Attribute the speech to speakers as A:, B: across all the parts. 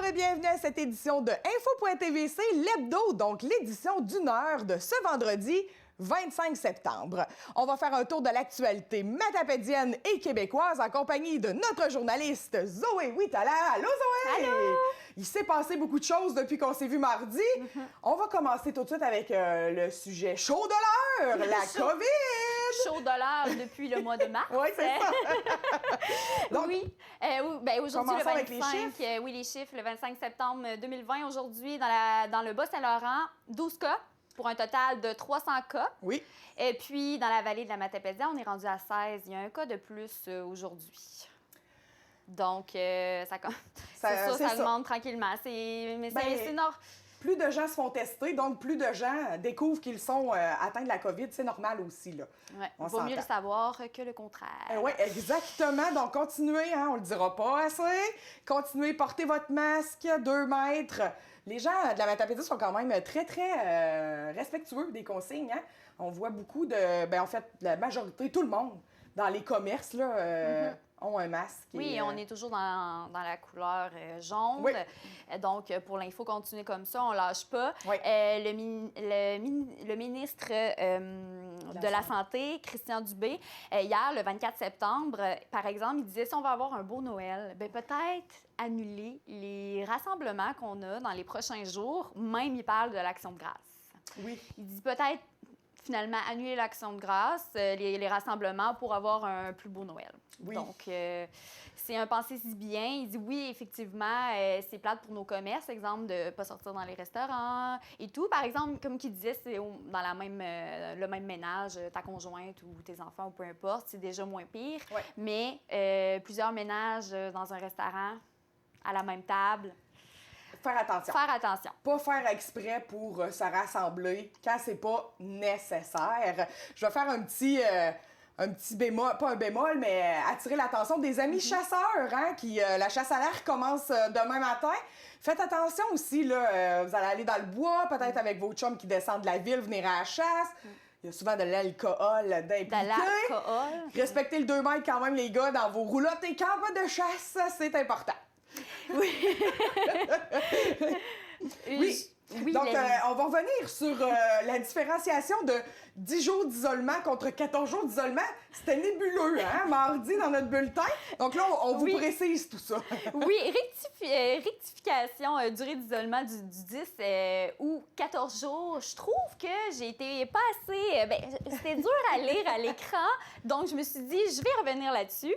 A: et bienvenue à cette édition de Info.tvc, l'hebdo, donc l'édition d'une heure de ce vendredi 25 septembre. On va faire un tour de l'actualité matapédienne et québécoise en compagnie de notre journaliste Zoé Huitala. Allô Zoé!
B: Allô!
A: Il s'est passé beaucoup de choses depuis qu'on s'est vu mardi. On va commencer tout de suite avec le sujet chaud de l'heure, la COVID!
B: Chaud de l'heure depuis le mois de mars.
A: Oui, c'est ça. Donc,
B: oui. Aujourd'hui, le
A: commençons avec
B: 25,
A: les chiffres.
B: oui, les chiffres, le 25 septembre 2020. Aujourd'hui, dans le Bas-Saint-Laurent, 12 cas pour un total de 300 cas.
A: oui.
B: Et puis, dans la vallée de la Matapédia, on est rendu à 16. Il y a un cas de plus aujourd'hui. Donc, ça augmente tranquillement. C'est normal.
A: Plus de gens se font tester, donc plus de gens découvrent qu'ils sont atteints de la COVID. C'est normal aussi, là.
B: Ouais, il vaut mieux le savoir que le contraire.
A: Oui, exactement. Donc, continuez, on le dira pas assez. Continuez, portez votre masque, 2 mètres. Les gens de la Matapédia sont quand même très, très respectueux des consignes. On voit beaucoup en fait, la majorité, tout le monde, dans les commerces, là, ont un masque.
B: Oui, on est toujours dans la couleur jaune.
A: Oui.
B: Donc, pour l'info, continuer comme ça, on lâche pas.
A: Oui.
B: Le ministre de la Santé, Christian Dubé, hier, le 24 septembre, par exemple, il disait si on va avoir un beau Noël, bien peut-être annuler les rassemblements qu'on a dans les prochains jours. Même, il parle de l'Action de grâce.
A: Oui.
B: Il dit peut-être finalement annuler l'Action de grâce, les rassemblements pour avoir un plus beau Noël.
A: Oui.
B: Donc, c'est un pensée si bien. Il dit oui, effectivement, c'est plate pour nos commerces, exemple, de ne pas sortir dans les restaurants et tout. Par exemple, comme qu'il disait, c'est dans le même ménage, ta conjointe ou tes enfants ou peu importe, c'est déjà moins pire.
A: Ouais.
B: Mais plusieurs ménages dans un restaurant, à la même table.
A: Faire attention.
B: Faire attention.
A: Pas faire exprès pour se rassembler quand c'est pas nécessaire. Je vais faire un petit bémol, pas un bémol, mais attirer l'attention des amis chasseurs, la chasse à l'air commence demain matin. Faites attention aussi, là, vous allez aller dans le bois, peut-être avec vos chums qui descendent de la ville, venir à la chasse. Il y a souvent de l'alcool d'impliqué.
B: De l'alcool.
A: Respectez le 2 mètres quand même, les gars, dans vos roulottes et campes de chasse, c'est important.
B: Oui.
A: Oui.
B: Oui,
A: donc, on va revenir sur la différenciation de 10 jours d'isolement contre 14 jours d'isolement. C'était nébuleux, mardi, dans notre bulletin. Donc là, on vous précise tout ça.
B: Oui, rectification, durée d'isolement du 10 ou 14 jours. Je trouve que j'ai été pas assez... c'était dur à lire à l'écran, donc je me suis dit, je vais revenir là-dessus.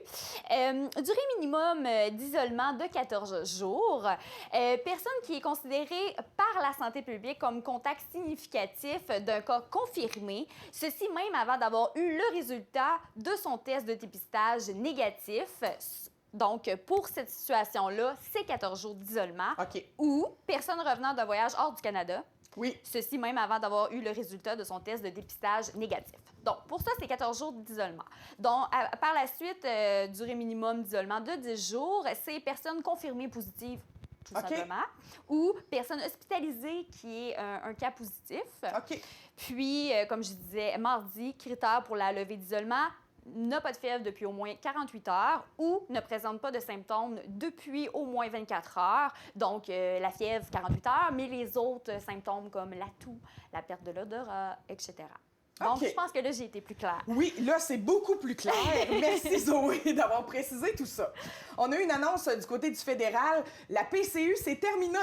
B: Durée minimum d'isolement de 14 jours. Personne qui est considérée par la santé publique comme contact significatif d'un cas confirmé, ceci même avant d'avoir eu le résultat de son test de dépistage négatif. Donc, pour cette situation-là, c'est 14 jours d'isolement.
A: OK.
B: Ou personne revenant d'un voyage hors du Canada.
A: Oui.
B: Ceci même avant d'avoir eu le résultat de son test de dépistage négatif. Donc, pour ça, c'est 14 jours d'isolement. Donc, par la suite, durée minimum d'isolement de 10 jours, c'est personnes confirmées positives tout simplement, ou personne hospitalisée qui est un cas positif.
A: OK.
B: Puis, comme je disais, mardi, critère pour la levée d'isolement, n'a pas de fièvre depuis au moins 48 heures ou ne présente pas de symptômes depuis au moins 24 heures. Donc, la fièvre, 48 heures, mais les autres symptômes comme la toux, la perte de l'odorat, etc. Donc, je pense que là, j'ai été plus claire.
A: Oui, là, c'est beaucoup plus clair. Merci, Zoé, d'avoir précisé tout ça. On a eu une annonce du côté du fédéral. La PCU, c'est terminé.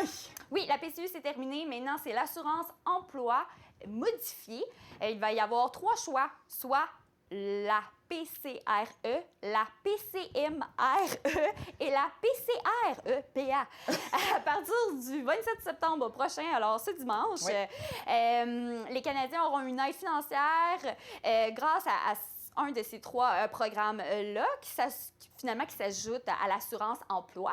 B: Oui, la PCU, c'est terminé. Maintenant, c'est l'assurance emploi modifiée. Il va y avoir 3 choix, soit la PCRE, la PCMRE et la PCREPA. À partir du 27 septembre prochain, alors ce dimanche, les Canadiens auront une aide financière grâce à un de ces 3 programmes-là qui s'ajoute à l'assurance emploi.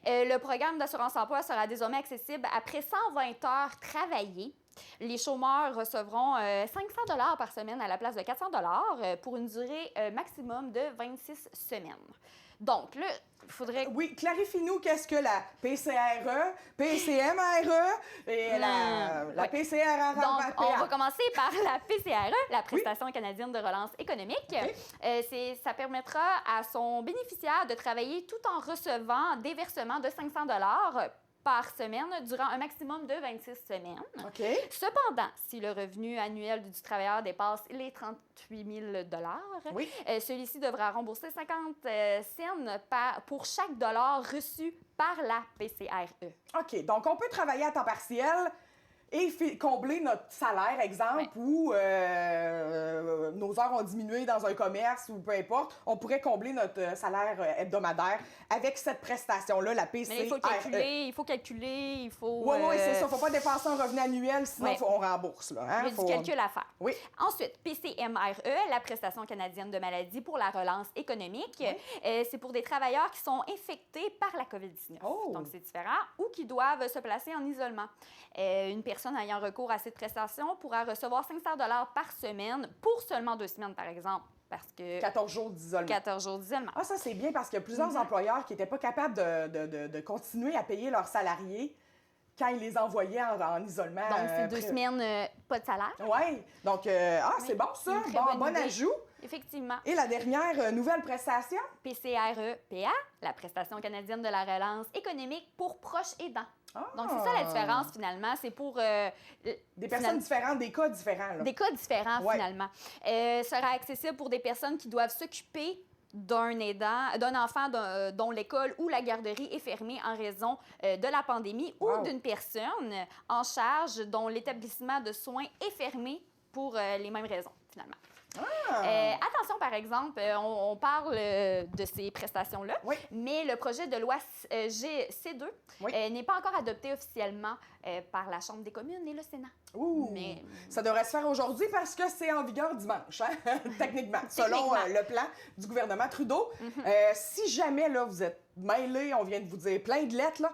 B: Le programme d'assurance emploi sera désormais accessible après 120 heures travaillées. Les chômeurs recevront 500 $ par semaine à la place de 400 $ pour une durée maximum de 26 semaines. Donc, là, il faudrait...
A: Oui, clarifie-nous qu'est-ce que la PCRE, PCMRE et la PCRRE.
B: Donc, on va commencer par la PCRE, la Prestation canadienne de relance économique. Ça permettra à son bénéficiaire de travailler tout en recevant des versements de 500 $ par semaine durant un maximum de 26 semaines.
A: OK.
B: Cependant, si le revenu annuel du travailleur dépasse les 38 000
A: Oui.
B: celui-ci devra rembourser 50 cents pour chaque dollar reçu par la PCRE.
A: OK. Donc, on peut travailler à temps partiel et combler notre salaire, exemple, ou nos heures ont diminué dans un commerce ou peu importe, on pourrait combler notre salaire hebdomadaire avec cette prestation-là, la PCRE.
B: Mais il faut calculer,
A: Oui, c'est ça. Il ne faut pas dépasser un revenu annuel, sinon on rembourse. Là, hein?
B: Il y a du calcul à faire.
A: Oui.
B: Ensuite, PCMRE, la prestation canadienne de maladie pour la relance économique.
A: Oui.
B: C'est pour des travailleurs qui sont infectés par la COVID-19.
A: Oh.
B: Donc, c'est différent. Ou qui doivent se placer en isolement. Une personne ayant recours à cette prestation pourra recevoir 500 $ par semaine pour seulement 2 semaines, par exemple. Parce que
A: 14 jours d'isolement.
B: 14 jours d'isolement.
A: Ah, ça, c'est bien parce qu'il y a plusieurs employeurs qui n'étaient pas capables de continuer à payer leurs salariés quand ils les envoyaient en isolement.
B: Donc, c'est 2 semaines, pas de salaire.
A: Oui. Donc, c'est bon, ça.
B: Une très bonne idée.
A: Ajout.
B: Effectivement.
A: Et la dernière nouvelle prestation?
B: PCRE-PA, la prestation canadienne de la relance économique pour proches aidants.
A: Ah.
B: Donc, c'est ça la différence, finalement. C'est pour...
A: des personnes différentes, des cas différents. Là.
B: Des cas différents, finalement. Sera accessible pour des personnes qui doivent s'occuper d'un enfant dont l'école ou la garderie est fermée en raison de la pandémie ou d'une personne en charge dont l'établissement de soins est fermé pour les mêmes raisons, finalement. Attention, par exemple, on parle de ces prestations-là, mais le projet de loi C2 n'est pas encore adopté officiellement par la Chambre des communes et le Sénat.
A: Mais ça devrait se faire aujourd'hui parce que c'est en vigueur dimanche, hein? Techniquement, selon le plan du gouvernement Trudeau. Si jamais là, vous êtes mêlés, on vient de vous dire plein de lettres, là,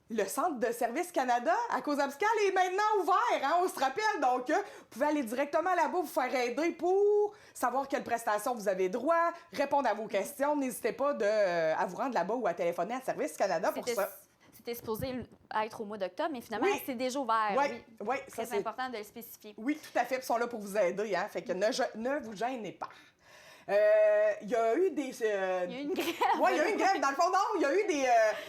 A: le Centre de services Canada à Cause-Abscale est maintenant ouvert, hein, on se rappelle. Donc, vous pouvez aller directement là-bas, vous faire aider pour savoir quelles prestations vous avez droit, répondre à vos questions. N'hésitez pas à vous rendre là-bas ou à téléphoner à Service Canada pour ça.
B: C'était supposé être au mois d'octobre, mais finalement, c'est déjà ouvert.
A: Oui,
B: très important de le spécifier.
A: Oui, tout à fait. Ils sont là pour vous aider, hein, fait que ne vous gênez pas. Il y a eu des...
B: il y a eu une grève.
A: Oui, il y a eu une grève. Dans le fond, non, il y a eu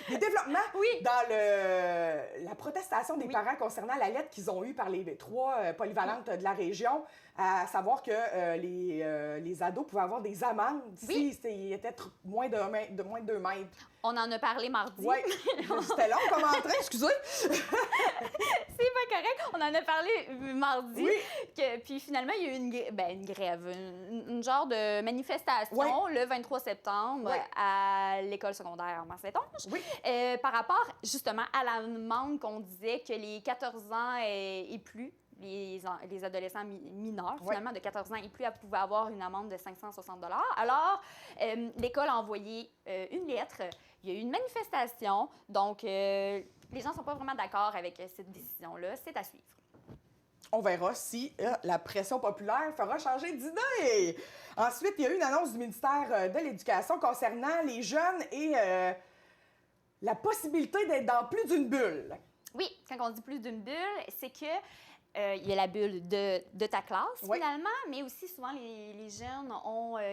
A: des développements dans la protestation des parents concernant la lettre qu'ils ont eue par les 3 polyvalentes de la région, à savoir que les ados pouvaient avoir des amendes s'ils étaient moins de 2 mètres.
B: On en a parlé mardi.
A: Oui, c'était long comme entrée, excusez.
B: C'est pas correct. On en a parlé mardi. Puis finalement, il y a eu une grève, une genre de manifestation le 23 septembre à l'école secondaire Mont-Saint-Onge. Par rapport justement à la demande qu'on disait que les 14 ans et plus, les adolescents mineurs, finalement, de 14 ans et plus, pouvaient avoir une amende de 560 $. Alors, l'école a envoyé une lettre. Il y a eu une manifestation. Donc, les gens ne sont pas vraiment d'accord avec cette décision-là. C'est à suivre.
A: On verra si la pression populaire fera changer d'idée. Ensuite, il y a eu une annonce du ministère de l'Éducation concernant les jeunes et la possibilité d'être dans plus d'une bulle.
B: Oui, quand on dit plus d'une bulle, c'est que il y a la bulle de ta classe, finalement, mais aussi souvent, les jeunes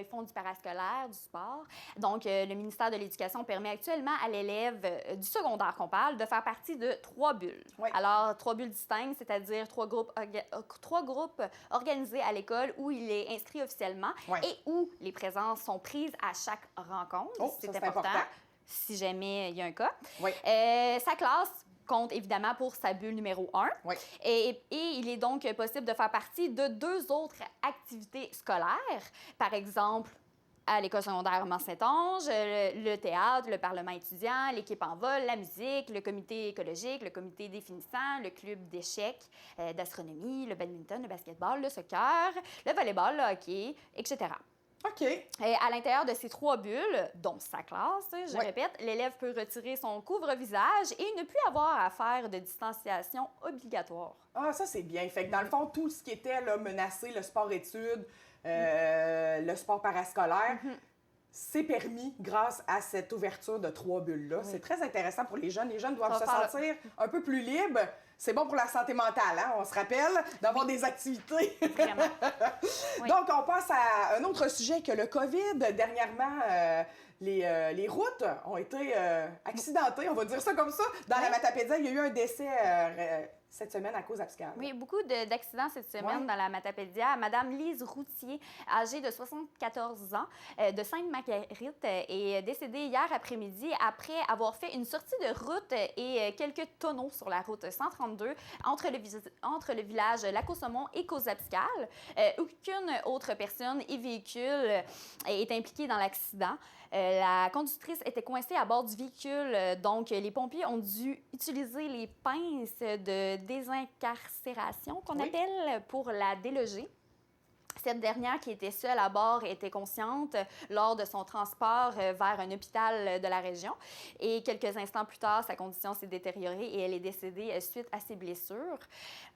B: ils font du parascolaire, du sport. Donc, le ministère de l'Éducation permet actuellement à l'élève du secondaire qu'on parle de faire partie de 3 bulles. Alors, 3 bulles distinctes, c'est-à-dire 3 groupes organisés à l'école où il est inscrit officiellement et où les présences sont prises à chaque rencontre. C'est important si jamais il y a un cas. Sa classe compte évidemment pour sa bulle numéro 1. Et il est donc possible de faire partie de 2 autres activités scolaires. Par exemple, à l'école secondaire Mont-Saint-Onge, le théâtre, le parlement étudiant, l'équipe en vol, la musique, le comité écologique, le comité définissant, le club d'échecs, d'astronomie, le badminton, le basketball, le soccer, le volleyball, le hockey, etc.
A: OK.
B: Et à l'intérieur de ces 3 bulles, dont sa classe, je répète, l'élève peut retirer son couvre-visage et ne plus avoir à faire de distanciation obligatoire.
A: Ah, ça, c'est bien. Fait que dans le fond, tout ce qui était là, menacé, le sport-études, le sport parascolaire, c'est permis grâce à cette ouverture de 3 bulles-là. C'est très intéressant pour les jeunes. Les jeunes doivent se sentir un peu plus libres. C'est bon pour la santé mentale, hein? On se rappelle d'avoir des activités.
B: Vraiment.
A: Donc, on passe à un autre sujet que le COVID. Dernièrement, les routes ont été accidentées, on va dire ça comme ça. Dans la Matapédia, il y a eu un décès cette semaine à cause abscale.
B: Oui, beaucoup d'accidents cette semaine dans la Matapédia. Madame Lise Routier, âgée de 74 ans, de Sainte-Marguerite, est décédée hier après-midi après avoir fait une sortie de route et quelques tonneaux sur la route 132 entre le village Lac-au-Saumon et Cause-Abscale. Aucune autre personne et véhicule est impliquée dans l'accident. La conductrice était coincée à bord du véhicule, donc les pompiers ont dû utiliser les pinces de désincarcération qu'on appelle pour la déloger. Cette dernière, qui était seule à bord, était consciente lors de son transport vers un hôpital de la région. Et quelques instants plus tard, sa condition s'est détériorée et elle est décédée suite à ses blessures.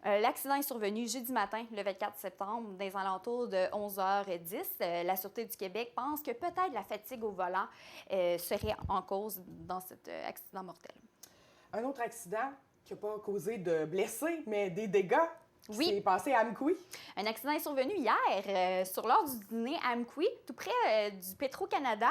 B: L'accident est survenu jeudi matin, le 24 septembre, dans les alentours de 11h10. La Sûreté du Québec pense que peut-être la fatigue au volant serait en cause dans cet accident mortel.
A: Un autre accident qui n'a pas causé de blessés, mais des dégâts.
B: Oui.
A: C'est passé à Amqui. Un
B: accident est survenu hier sur l'heure du dîner à Amqui, tout près du Petro-Canada,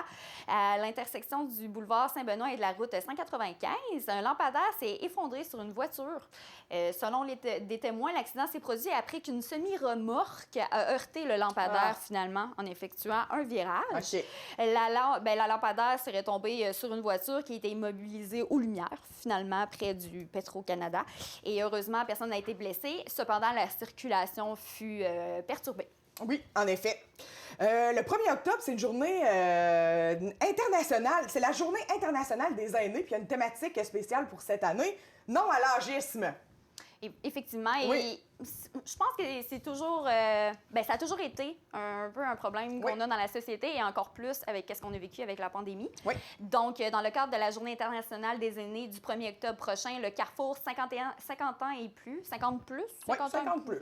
B: à l'intersection du boulevard Saint-Benoît et de la route 195. Un lampadaire s'est effondré sur une voiture. Selon des témoins, l'accident s'est produit après qu'une semi-remorque a heurté le lampadaire finalement en effectuant un virage.
A: Okay.
B: La lampadaire serait tombée sur une voiture qui était immobilisée aux lumières, finalement, près du Petro-Canada. Et heureusement, personne n'a été blessé. Cependant, la circulation fut perturbée.
A: Oui, en effet. Le 1er octobre, c'est une journée internationale. C'est la journée internationale des aînés, puis il y a une thématique spéciale pour cette année, non à l'âgisme.
B: Effectivement. Et je pense que c'est toujours... ça a toujours été un peu un problème qu'on a dans la société et encore plus avec ce qu'on a vécu avec la pandémie.
A: Oui.
B: Donc, dans le cadre de la Journée internationale des aînés du 1er octobre prochain, le Carrefour 50 ans et plus, 50 plus,
A: 50 plus.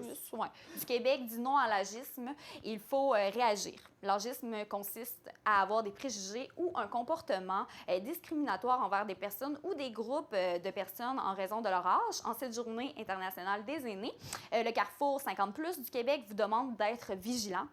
B: Du Québec dit non à l'agisme. Il faut réagir. L'agisme consiste à avoir des préjugés ou un comportement discriminatoire envers des personnes ou des groupes de personnes en raison de leur âge. En cette Journée internationale des aînés, le Carrefour 50 plus du Québec vous demande d'être vigilant.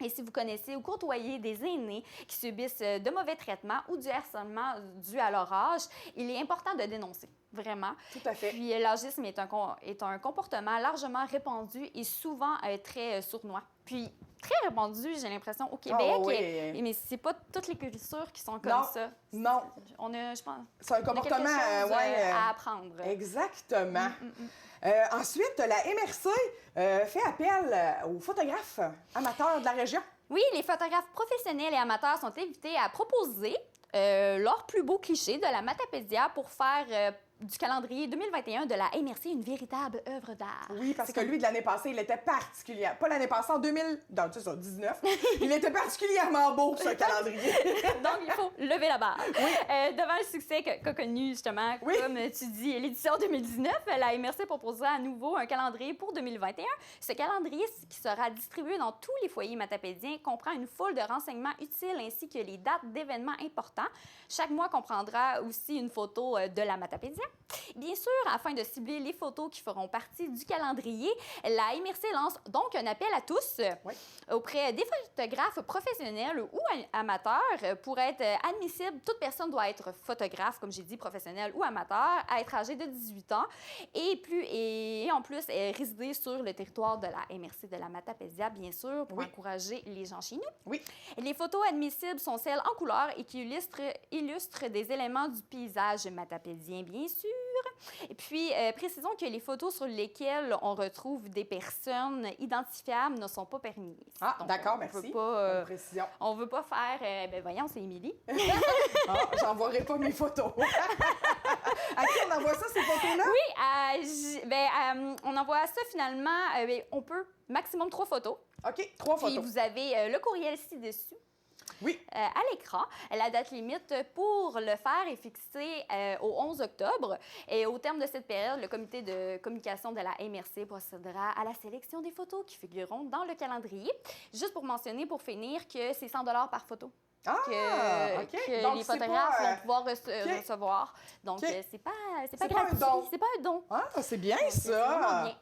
B: Et si vous connaissez ou côtoyez des aînés qui subissent de mauvais traitements ou du harcèlement dû à leur âge, il est important de dénoncer, vraiment.
A: Tout à fait.
B: Puis l'agisme est un comportement largement répandu et souvent très sournois. Puis très répandu, j'ai l'impression, au Québec.
A: Oh, oui.
B: Mais c'est pas toutes les cultures qui sont comme ça.
A: Non.
B: On a, je pense,
A: c'est un comportement
B: à apprendre.
A: Exactement. Ensuite, la MRC fait appel aux photographes amateurs de la région.
B: Oui, les photographes professionnels et amateurs sont invités à proposer leur plus beau cliché de la Matapédia pour faire du calendrier 2021 de la MRC une véritable œuvre d'art.
A: Oui, parce que lui, de l'année passée, il était particulièrement... Pas l'année passée, en 2019, il était particulièrement beau, ce calendrier.
B: Donc, il faut lever la barre. Oui. Devant le succès qu'a connu, justement, comme tu dis, l'édition 2019, la MRC proposera à nouveau un calendrier pour 2021. Ce calendrier, qui sera distribué dans tous les foyers matapédiens, comprend une foule de renseignements utiles ainsi que les dates d'événements importants. Chaque mois comprendra aussi une photo de la Matapédia. Bien sûr, afin de cibler les photos qui feront partie du calendrier, la MRC lance donc un appel à tous auprès des photographes professionnels ou amateurs. Pour être admissible, toute personne doit être photographe, comme j'ai dit, professionnel ou amateur, à être âgé de 18 ans et en plus résider sur le territoire de la MRC de la Matapédia, bien sûr, pour encourager les gens chez nous.
A: Oui.
B: Les photos admissibles sont celles en couleur et qui illustrent des éléments du paysage matapédien, bien sûr. Et puis, précisons que les photos sur lesquelles on retrouve des personnes identifiables ne sont pas permises.
A: Ah, d'accord, merci. Précision.
B: On ne veut pas faire... voyons, c'est Émilie.
A: J'envoierai pas mes photos. À qui on envoie ça, ces photos-là?
B: Oui, on envoie ça finalement... on peut maximum 3 photos.
A: OK, 3 photos.
B: Puis vous avez le courriel ci-dessus.
A: Oui.
B: À l'écran. La date limite pour le faire est fixée au 11 octobre. Et au terme de cette période, le comité de communication de la MRC procédera à la sélection des photos qui figureront dans le calendrier. Juste pour mentionner, pour finir, que c'est 100 $ par photo. Que
A: donc,
B: les photographes vont pouvoir recevoir. Donc, c'est pas gratuit. C'est pas un don.
A: Ah, c'est bien ça.
B: C'est vraiment bien.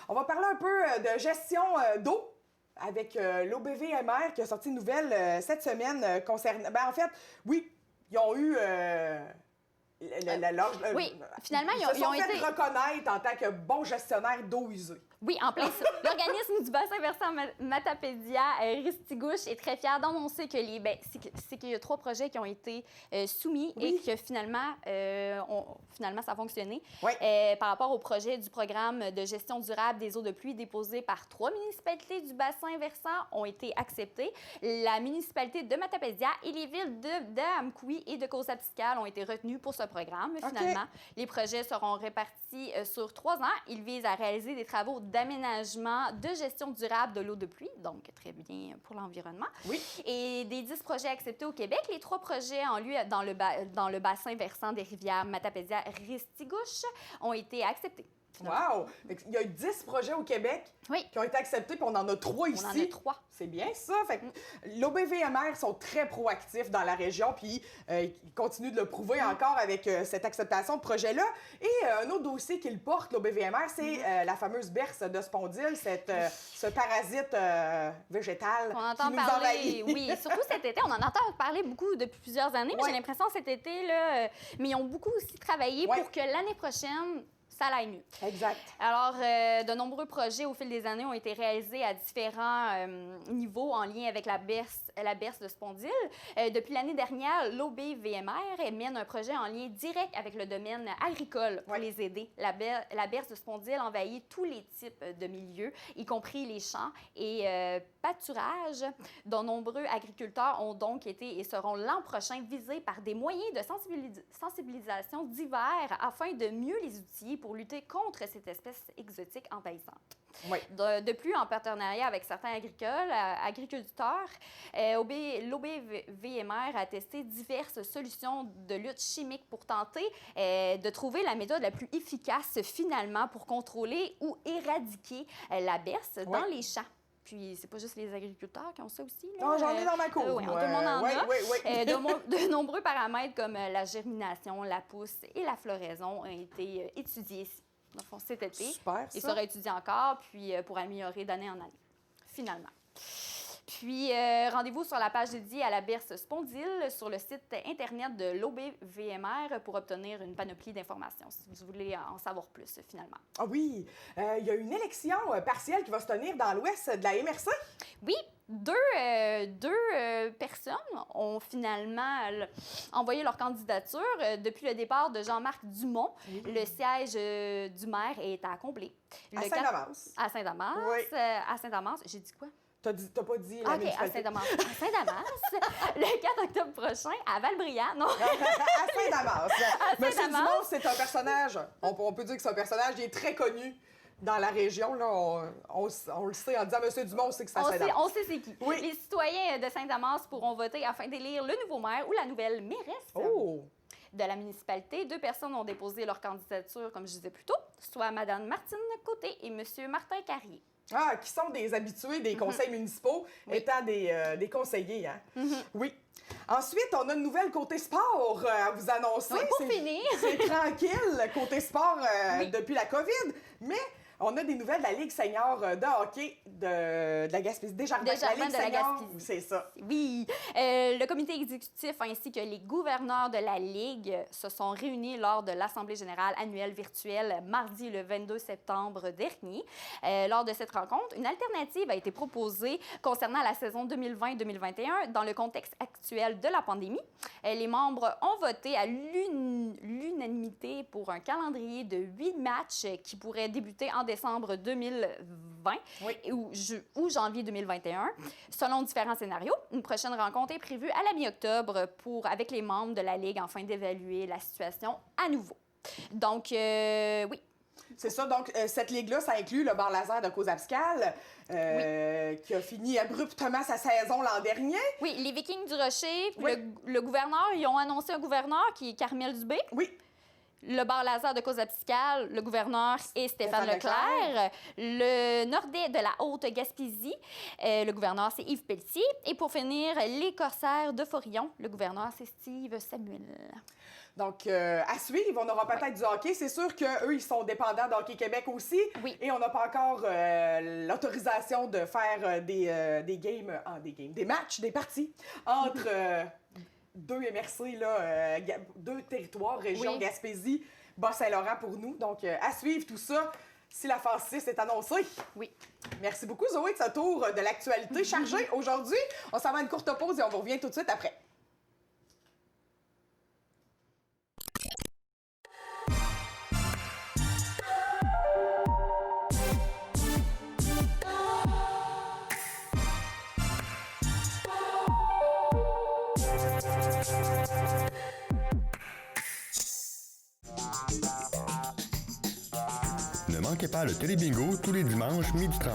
A: On va parler un peu de gestion d'eau. avec l'OBVMR qui a sorti une nouvelle cette semaine concernant... Ben, en fait, oui, ils ont eu...
B: oui, finalement,
A: ils se sont
B: été
A: fait reconnaître en tant que bons gestionnaires d'eau usée.
B: Oui, en plein ça. L'organisme du bassin versant Matapédia, Ristigouche, est très fier d'annoncer que c'est qu'il y a 3 projets qui ont été soumis et que finalement, ça a fonctionné.
A: Oui.
B: Par rapport au projet du programme de gestion durable des eaux de pluie déposé par 3 municipalités du bassin versant ont été acceptés. La municipalité de Matapédia et les villes d'Amkoui et de Cozapiscal ont été retenues pour ce programme. Finalement, les projets seront répartis sur 3 ans. Ils visent à réaliser des travaux d'aménagement, de gestion durable de l'eau de pluie, donc très bien pour l'environnement.
A: Oui.
B: Et des 10 projets acceptés au Québec, les 3 projets en lieu dans le bassin versant des rivières Matapédia et Ristigouche ont été acceptés.
A: Wow! Il y a eu 10 projets au Québec qui ont été acceptés, puis on en a 3 ici.
B: On en a 3.
A: C'est bien ça. Fait que l'OBVMR sont très proactifs dans la région, puis ils continuent de le prouver encore avec cette acceptation de projet-là. Et un autre dossier qu'ils portent, l'OBVMR, c'est la fameuse berce de spondyle, ce parasite végétal
B: On entend
A: qui nous
B: parler,
A: envahit.
B: Oui, surtout cet été. On en entend parler beaucoup depuis plusieurs années, mais j'ai l'impression cet été, là, mais ils ont beaucoup aussi travaillé pour que l'année prochaine, ça aille mieux.
A: Exact.
B: Alors, de nombreux projets au fil des années ont été réalisés à différents niveaux en lien avec la berce de spondyle. Depuis l'année dernière, l'OBVMR mène un projet en lien direct avec le domaine agricole pour les aider. La berce de spondyle envahit tous les types de milieux, y compris les champs et pâturages, dont nombreux agriculteurs ont donc été et seront l'an prochain visés par des moyens de sensibilisation divers afin de mieux les outiller pour lutter contre cette espèce exotique envahissante.
A: Oui.
B: De plus, en partenariat avec certains agriculteurs, l'OBVMR a testé diverses solutions de lutte chimique pour tenter de trouver la méthode la plus efficace finalement pour contrôler ou éradiquer la berce dans les champs. Puis, c'est pas juste les agriculteurs qui ont ça aussi. Là.
A: Non, j'en ai dans ma cour.
B: Oui, tout le monde en a.
A: Oui.
B: De nombreux paramètres comme la germination, la pousse et la floraison ont été étudiés cet été.
A: Super,
B: et sera étudié encore, puis pour améliorer d'année en année, finalement. Puis, rendez-vous sur la page dédiée à la berce spondyle sur le site Internet de l'OBVMR pour obtenir une panoplie d'informations, si vous voulez en savoir plus, finalement.
A: Ah oui! Il y a une élection partielle qui va se tenir dans l'ouest de la MRC.
B: Oui, deux personnes ont finalement envoyé leur candidature depuis le départ de Jean-Marc Dumont. Oui. Le siège du maire est à combler.
A: À Saint-Damas.
B: À Saint-Damas.
A: Oui.
B: À Saint-Damas. J'ai dit quoi?
A: T'as pas dit la municipalité.
B: À Saint-Damas. À Saint-Damas, le 4 octobre prochain, à Valbriand, non?
A: À Saint-Damas. Monsieur Dumont, c'est un personnage. On peut dire que c'est un personnage qui est très connu dans la région. Là, on le sait en disant Monsieur Dumont, on sait que c'est à Saint-Damas.
B: On sait c'est qui. Oui. Les citoyens de Saint-Damas pourront voter afin d'élire le nouveau maire ou la nouvelle mairesse. De la municipalité. 2 personnes ont déposé leur candidature, comme je disais plus tôt, soit Mme Martine Côté et M. Martin Carrier.
A: Ah, qui sont des habitués des conseils municipaux, étant des conseillers. Hein? Oui. Ensuite, on a une nouvelle côté sport à vous annoncer.
B: Oui, pour finir.
A: C'est tranquille, côté sport depuis la COVID, mais on a des nouvelles de la Ligue senior de hockey de la Gaspésie. Desjardins de la Gaspésie. C'est ça.
B: Oui. Le comité exécutif ainsi que les gouverneurs de la Ligue se sont réunis lors de l'Assemblée générale annuelle virtuelle mardi le 22 septembre dernier. Lors de cette rencontre, une alternative a été proposée concernant la saison 2020-2021 dans le contexte actuel de la pandémie. Les membres ont voté à l'unanimité pour un calendrier de 8 matchs qui pourrait débuter en décembre 2020 ou janvier 2021, selon différents scénarios. Une prochaine rencontre est prévue à la mi-octobre avec les membres de la Ligue afin d'évaluer la situation à nouveau. Donc, oui.
A: C'est ça. Donc, cette ligue-là, ça inclut le bar laser de Cozapiscal, qui a fini abruptement sa saison l'an dernier.
B: Oui, les Vikings du Rocher, le gouverneur, ils ont annoncé un gouverneur qui est Carmel Dubé.
A: Oui.
B: Le bar laser de Causa-Piscale, le gouverneur est Stéphane Leclerc. Le Nordais de la Haute-Gaspésie, le gouverneur, c'est Yves Pelletier. Et pour finir, les Corsaires de Forillon, le gouverneur, c'est Steve Samuel.
A: Donc, à suivre, on aura peut-être du hockey. C'est sûr qu'eux, ils sont dépendants d'Hockey Québec aussi.
B: Oui.
A: Et on n'a pas encore l'autorisation de faire des matchs, des parties entre deux MRC, là, deux territoires, région Gaspésie, Bas-Saint-Laurent pour nous. Donc, à suivre tout ça si la phase 6 est annoncée.
B: Oui.
A: Merci beaucoup, Zoé, de ce tour de l'actualité chargée aujourd'hui. On s'en va à une courte pause et on vous revient tout de suite après.
C: Ne manquez pas le Télébingo tous les dimanches 12h30.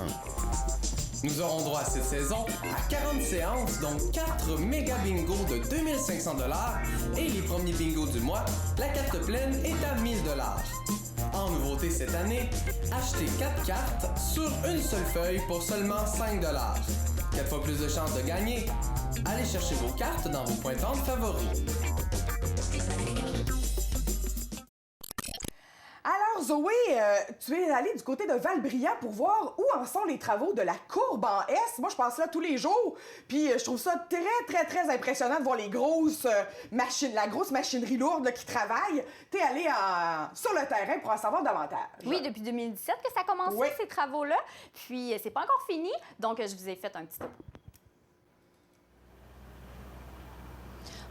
D: Nous aurons droit cette saison à 40 séances, dont 4 méga bingos de 2500 $ et les premiers bingos du mois, la carte pleine est à 1000 $. En nouveauté cette année, achetez 4 cartes sur une seule feuille pour seulement 5 $. 4 fois plus de chances de gagner. Allez chercher vos cartes dans vos points de vente favoris.
A: Alors, Zoé, tu es allée du côté de Val-Brillant pour voir où en sont les travaux de la courbe en S. Moi, je passe là tous les jours, puis je trouve ça très, très, très impressionnant de voir les grosses machines, la grosse machinerie lourde là, qui travaille. Tu es allée sur le terrain pour en savoir davantage.
B: Oui, depuis 2017 que ça a commencé, ces travaux-là. Puis, c'est pas encore fini, donc je vous ai fait un petit tour.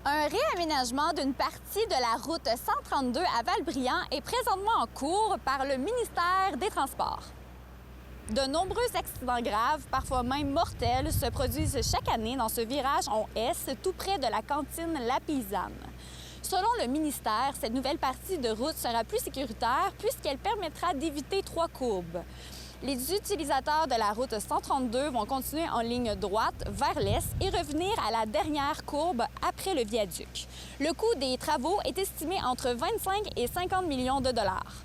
B: Un réaménagement d'une partie de la route 132 à Val-Brillant est présentement en cours par le ministère des Transports. De nombreux accidents graves, parfois même mortels, se produisent chaque année dans ce virage en S, tout près de la cantine La Paysanne. Selon le ministère, cette nouvelle partie de route sera plus sécuritaire puisqu'elle permettra d'éviter 3 courbes. Les utilisateurs de la route 132 vont continuer en ligne droite vers l'est et revenir à la dernière courbe après le viaduc. Le coût des travaux est estimé entre 25 et 50 millions de dollars.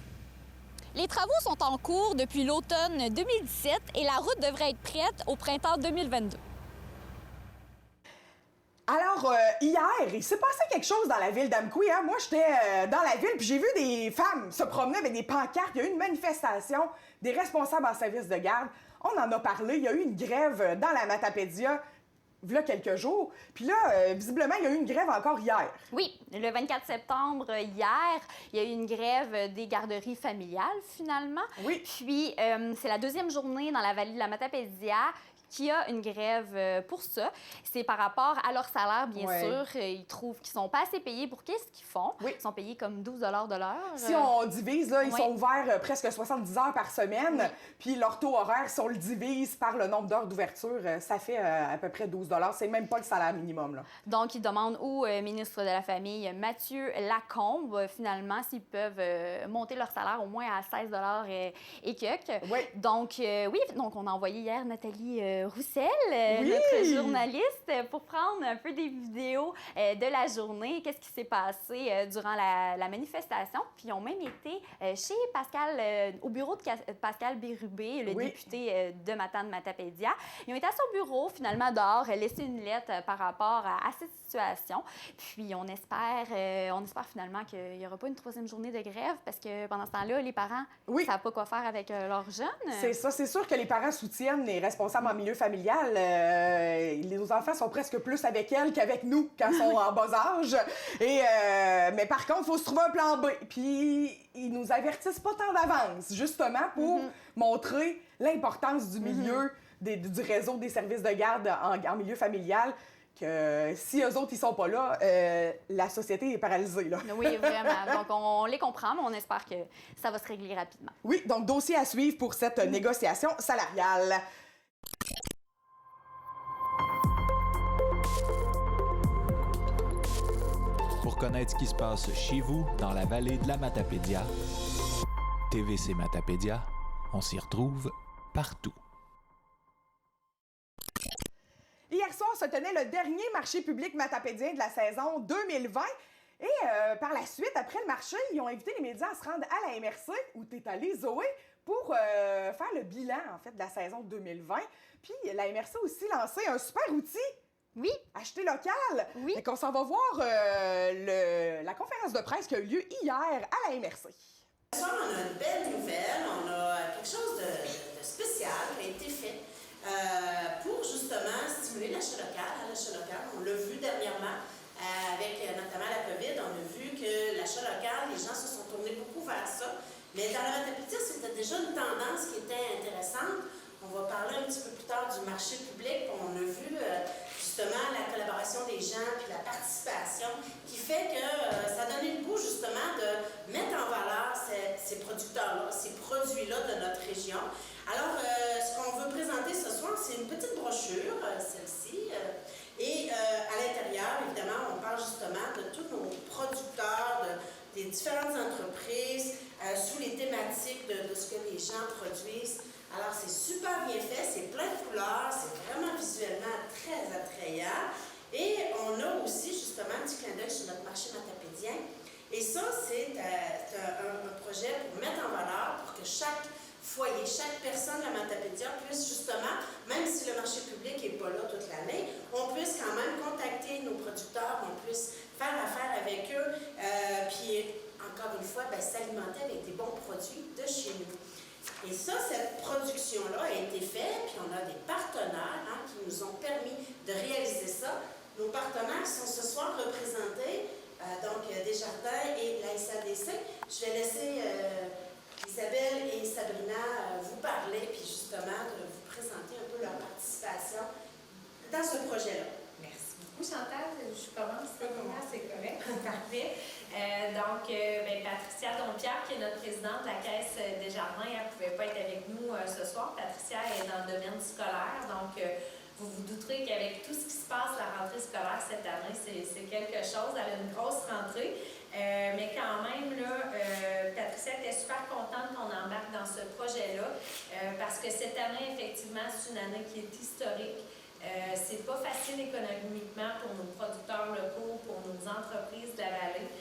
B: Les travaux sont en cours depuis l'automne 2017 et la route devrait être prête au printemps 2022.
A: Alors, hier, il s'est passé quelque chose dans la ville d'Amqui. Hein? Moi, j'étais dans la ville, puis j'ai vu des femmes se promener avec des pancartes. Il y a eu une manifestation des responsables en service de garde. On en a parlé. Il y a eu une grève dans la Matapédia, il y a quelques jours. Puis là, visiblement, il y a eu une grève encore hier.
B: Oui, le 24 septembre, hier, il y a eu une grève des garderies familiales, finalement.
A: Oui.
B: Puis, c'est la 2e journée dans la vallée de la Matapédia qu'il y a une grève pour ça. C'est par rapport à leur salaire, bien sûr. Ils trouvent qu'ils sont pas assez payés pour qu'est-ce qu'ils font. Oui. Ils sont payés comme 12 $ de l'heure.
A: Si on divise, là, ils sont ouverts presque 70 heures par semaine. Oui. Puis leur taux horaire, si on le divise par le nombre d'heures d'ouverture, ça fait à peu près 12 $. C'est même pas le salaire minimum, là.
B: Donc, ils demandent au ministre de la Famille, Mathieu Lacombe, finalement, s'ils peuvent monter leur salaire au moins à 16 $ et quelques.
A: Oui.
B: Donc, donc on a envoyé hier Nathalie Roussel, notre journaliste, pour prendre un peu des vidéos de la journée, qu'est-ce qui s'est passé durant la manifestation. Puis ils ont même été chez Pascal, au bureau de Pascal Bérubé, le député de Matane-Matapédia. Ils ont été à son bureau, finalement, dehors, laissé une lettre par rapport à cette situation. Puis on espère finalement qu'il n'y aura pas une 3e journée de grève parce que pendant ce temps-là, les parents ne savent pas quoi faire avec leurs jeunes.
A: C'est ça, c'est sûr que les parents soutiennent les responsables en milieu familial. Nos enfants sont presque plus avec elles qu'avec nous quand ils sont en bas âge. Mais par contre, il faut se trouver un plan B. Puis ils nous avertissent pas tant d'avance, justement pour montrer l'importance du milieu, du réseau des services de garde en milieu familial. Que si eux autres, ils sont pas là, la société est paralysée, là.
B: Oui, vraiment. Donc, on les comprend, mais on espère que ça va se régler rapidement.
A: Oui, donc dossier à suivre pour cette négociation salariale.
E: Pour connaître ce qui se passe chez vous, dans la vallée de la Matapédia, TVC Matapédia, on s'y retrouve partout.
A: Hier soir se tenait le dernier marché public matapédien de la saison 2020. Et par la suite, après le marché, ils ont invité les médias à se rendre à la MRC, où tu es allée, Zoé, pour faire le bilan, en fait, de la saison 2020. Puis la MRC a aussi lancé un super outil.
B: Oui.
A: Acheter local.
B: Oui.
A: Fait qu'on s'en va voir la conférence de presse qui a eu lieu hier à la MRC.
F: Ce soir, on a une belle nouvelle. On a quelque chose de spécial qui a été fait pour justement stimuler l'achat local. L'achat local, on l'a vu dernièrement avec notamment la COVID. On a vu que l'achat local, les gens se sont tournés beaucoup vers ça. Mais dans la Matapédia, c'était déjà une tendance qui était intéressante. On va parler un petit peu plus tard du marché public. On a vu justement la collaboration des gens puis la participation qui fait que ça a donné le goût justement de mettre en valeur ces producteurs-là, ces produits-là de notre région. Alors, ce qu'on veut présenter ce soir, c'est une petite brochure, celle-ci. Et à l'intérieur, évidemment, on parle justement de tous nos producteurs, des différentes entreprises, sous les thématiques de ce que les gens produisent. Alors, c'est super bien fait, c'est plein de couleurs, c'est vraiment visuellement très attrayant. Et on a aussi, justement, un petit clin d'œil sur notre marché matapédien. Et ça, c'est un projet pour mettre en valeur, pour que chaque foyer, chaque personne de la Matapédia puisse justement, même si le marché public n'est pas là toute l'année, on puisse quand même contacter nos producteurs, on puisse faire affaire avec eux, puis encore une fois, s'alimenter avec des bons produits de chez nous. Et ça, cette production-là a été faite, puis on a des partenaires qui nous ont permis de réaliser ça. Nos partenaires sont ce soir représentés, donc Desjardins et la SADC. Je vais laisser Isabelle et Sabrina vous parler, puis justement de vous présenter un peu leur participation dans ce projet-là.
G: Merci beaucoup, Chantal. Je commence. C'est correct. Parfait. Patricia Dompierre, qui est notre présidente de la Caisse Desjardins, elle ne pouvait pas être avec nous ce soir. Patricia est dans le domaine scolaire, donc vous vous douterez qu'avec tout ce qui se passe, la rentrée scolaire cette année, c'est quelque chose. Elle a une grosse rentrée. Mais quand même, Patricia était super contente qu'on embarque dans ce projet-là parce que cette année, effectivement, c'est une année qui est historique. C'est pas facile économiquement pour nos producteurs locaux, pour nos entreprises de la vallée.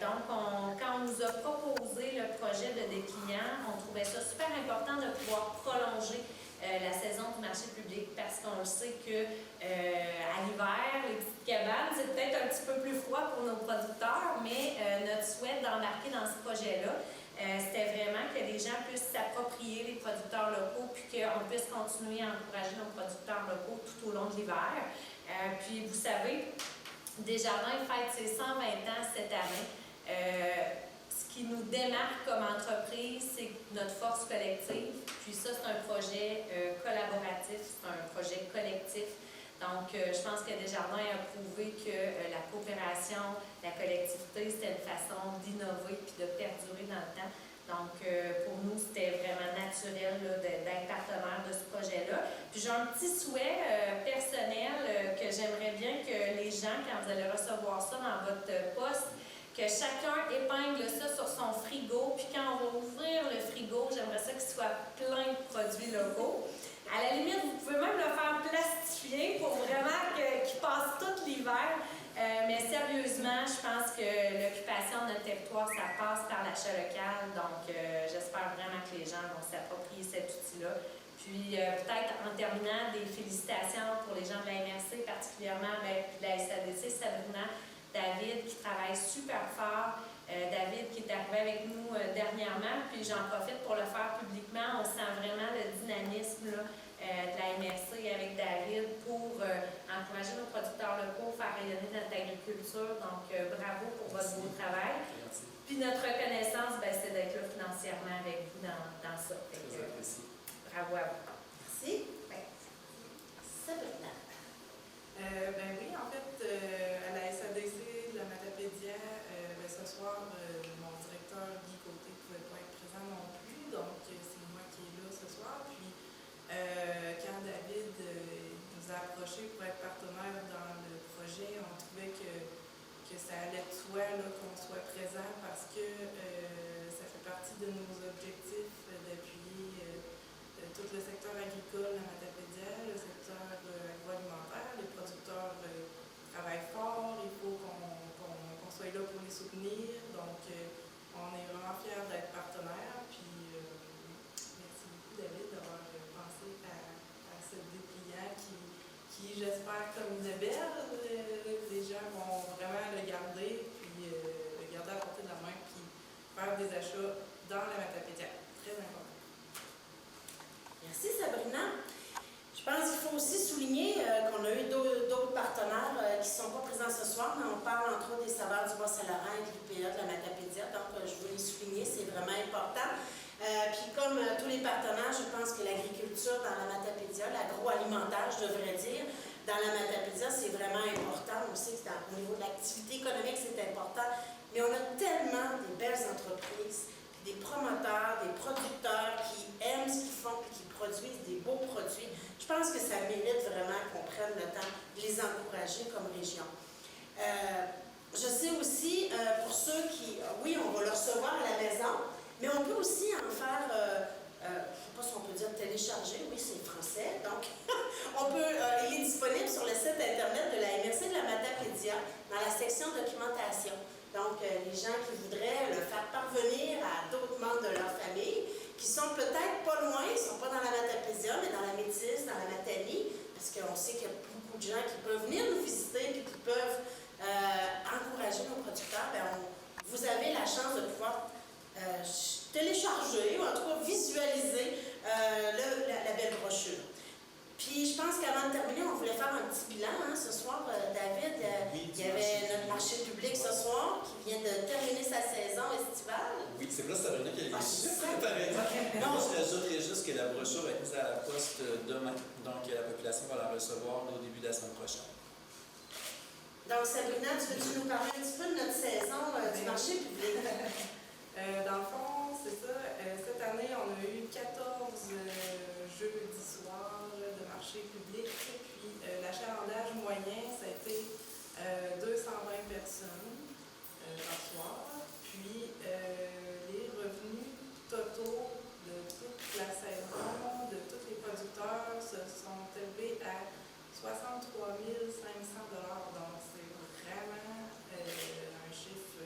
G: Donc, quand on nous a proposé le projet de déclinant, on trouvait ça super important de pouvoir prolonger la saison du marché public parce qu'on le sait que à l'hiver, les petites cabanes, c'est peut-être un petit peu plus froid pour nos producteurs, mais notre souhait d'embarquer dans ce projet-là, c'était vraiment que les gens puissent s'approprier les producteurs locaux puis qu'on puisse continuer à encourager nos producteurs locaux tout au long de l'hiver. Puis vous savez, Desjardins fête ses 120 ans cette année. Ce qui nous démarque comme entreprise, c'est notre force collective. Puis ça, c'est un projet collaboratif, c'est un projet collectif. Donc, je pense que Desjardins a prouvé que la coopération, la collectivité, c'était une façon d'innover puis de perdurer dans le temps. Donc, pour nous, c'était vraiment naturel d'être partenaire de ce projet-là. Puis j'ai un petit souhait personnel que j'aimerais bien que les gens, quand vous allez recevoir ça dans votre poste, que chacun épingle ça sur son frigo. Puis quand on va ouvrir le frigo, j'aimerais ça qu'il soit plein de produits locaux. À la limite, vous pouvez même le faire plastifier pour vraiment qu'il passe tout l'hiver. Mais sérieusement, je pense que l'occupation de notre territoire, ça passe par l'achat local. Donc, j'espère vraiment que les gens vont s'approprier cet outil-là. Puis, peut-être en terminant, des félicitations pour les gens de la MRC, particulièrement de la SADC, Sabrina, David, qui travaille super fort. David qui est arrivé avec nous dernièrement, puis j'en profite pour le faire publiquement. On sent vraiment le dynamisme de la MRC avec David pour encourager nos producteurs locaux, faire rayonner notre agriculture. Donc, bravo pour votre beau travail.
H: Merci.
G: Puis notre reconnaissance, c'est d'être là financièrement avec vous dans ça.
H: Très apprécié.
G: Bravo à vous.
F: Merci. Sabrina.
I: Oui, en fait, à la SADC de la Matapédia, ce soir, mon directeur Guy Côté ne pouvait pas être présent non plus, donc c'est moi qui est là ce soir. Puis, quand David nous a approchés pour être partenaire dans le projet, on trouvait que ça allait de soi qu'on soit présent parce que ça fait partie de nos objectifs d'appuyer tout le secteur agricole, la Matapédia, le secteur agroalimentaire. Les producteurs travaillent fort, il faut qu'on soit là espère comme une belle. Les gens vont vraiment le garder, puis le garder à portée de la main, puis faire des achats dans la Matapédia. Très important.
F: Merci Sabrina. Je pense qu'il faut aussi souligner qu'on a eu d'autres partenaires qui ne sont pas présents ce soir, mais on parle entre autres des saveurs du Bas-Saint-Laurent et de l'UPA de la Matapédia, donc je veux les souligner, c'est vraiment important. Puis comme tous les partenaires, je pense que l'agriculture dans la Matapédia, l'agroalimentaire, je devrais dire, dans la Matapédia, c'est vraiment important. On sait que au niveau de l'activité économique, c'est important, mais on a tellement de belles entreprises, des promoteurs, des producteurs qui aiment ce qu'ils font et qui produisent des beaux produits. Je pense que ça mérite vraiment qu'on prenne le temps de les encourager comme région. Je sais aussi, pour ceux qui, oui, on va le recevoir à la maison, mais on peut aussi en faire, je ne sais pas si on peut dire télécharger, oui, c'est français, donc il est disponible sur le site internet de la MRC de la Matapédia, dans la section documentation. Donc, les gens qui voudraient le faire parvenir à d'autres membres de leur famille, qui sont peut-être pas loin, ils ne sont pas dans la Matapédia, mais dans la Métis, dans la Matanie, parce qu'on sait qu'il y a beaucoup de gens qui peuvent venir nous visiter et qui peuvent encourager nos producteurs. Bien, vous avez la chance de pouvoir télécharger, ou en tout cas visualiser la belle brochure. Puis je pense qu'avant de terminer, on voulait faire un petit bilan ce soir. David, il y avait notre marché public ce soir qui vient de terminer sa saison estivale.
H: Oui, c'est là Sabrina qui a préparé. Non, je rajouterais juste que la brochure va être mise à la poste demain. Donc la population va la recevoir au début de la semaine prochaine.
F: Donc Sabrina, veux-tu nous parler un petit peu de notre saison du marché public?
I: Dans le fond, c'est ça. Cette année, on a eu 14 jeudis soirs de marché public. Puis l'achalandage moyen, ça a été 220 personnes par soir. Puis les revenus totaux de toute la saison, de tous les producteurs, se sont élevés à 63 500 $. Donc c'est vraiment un chiffre...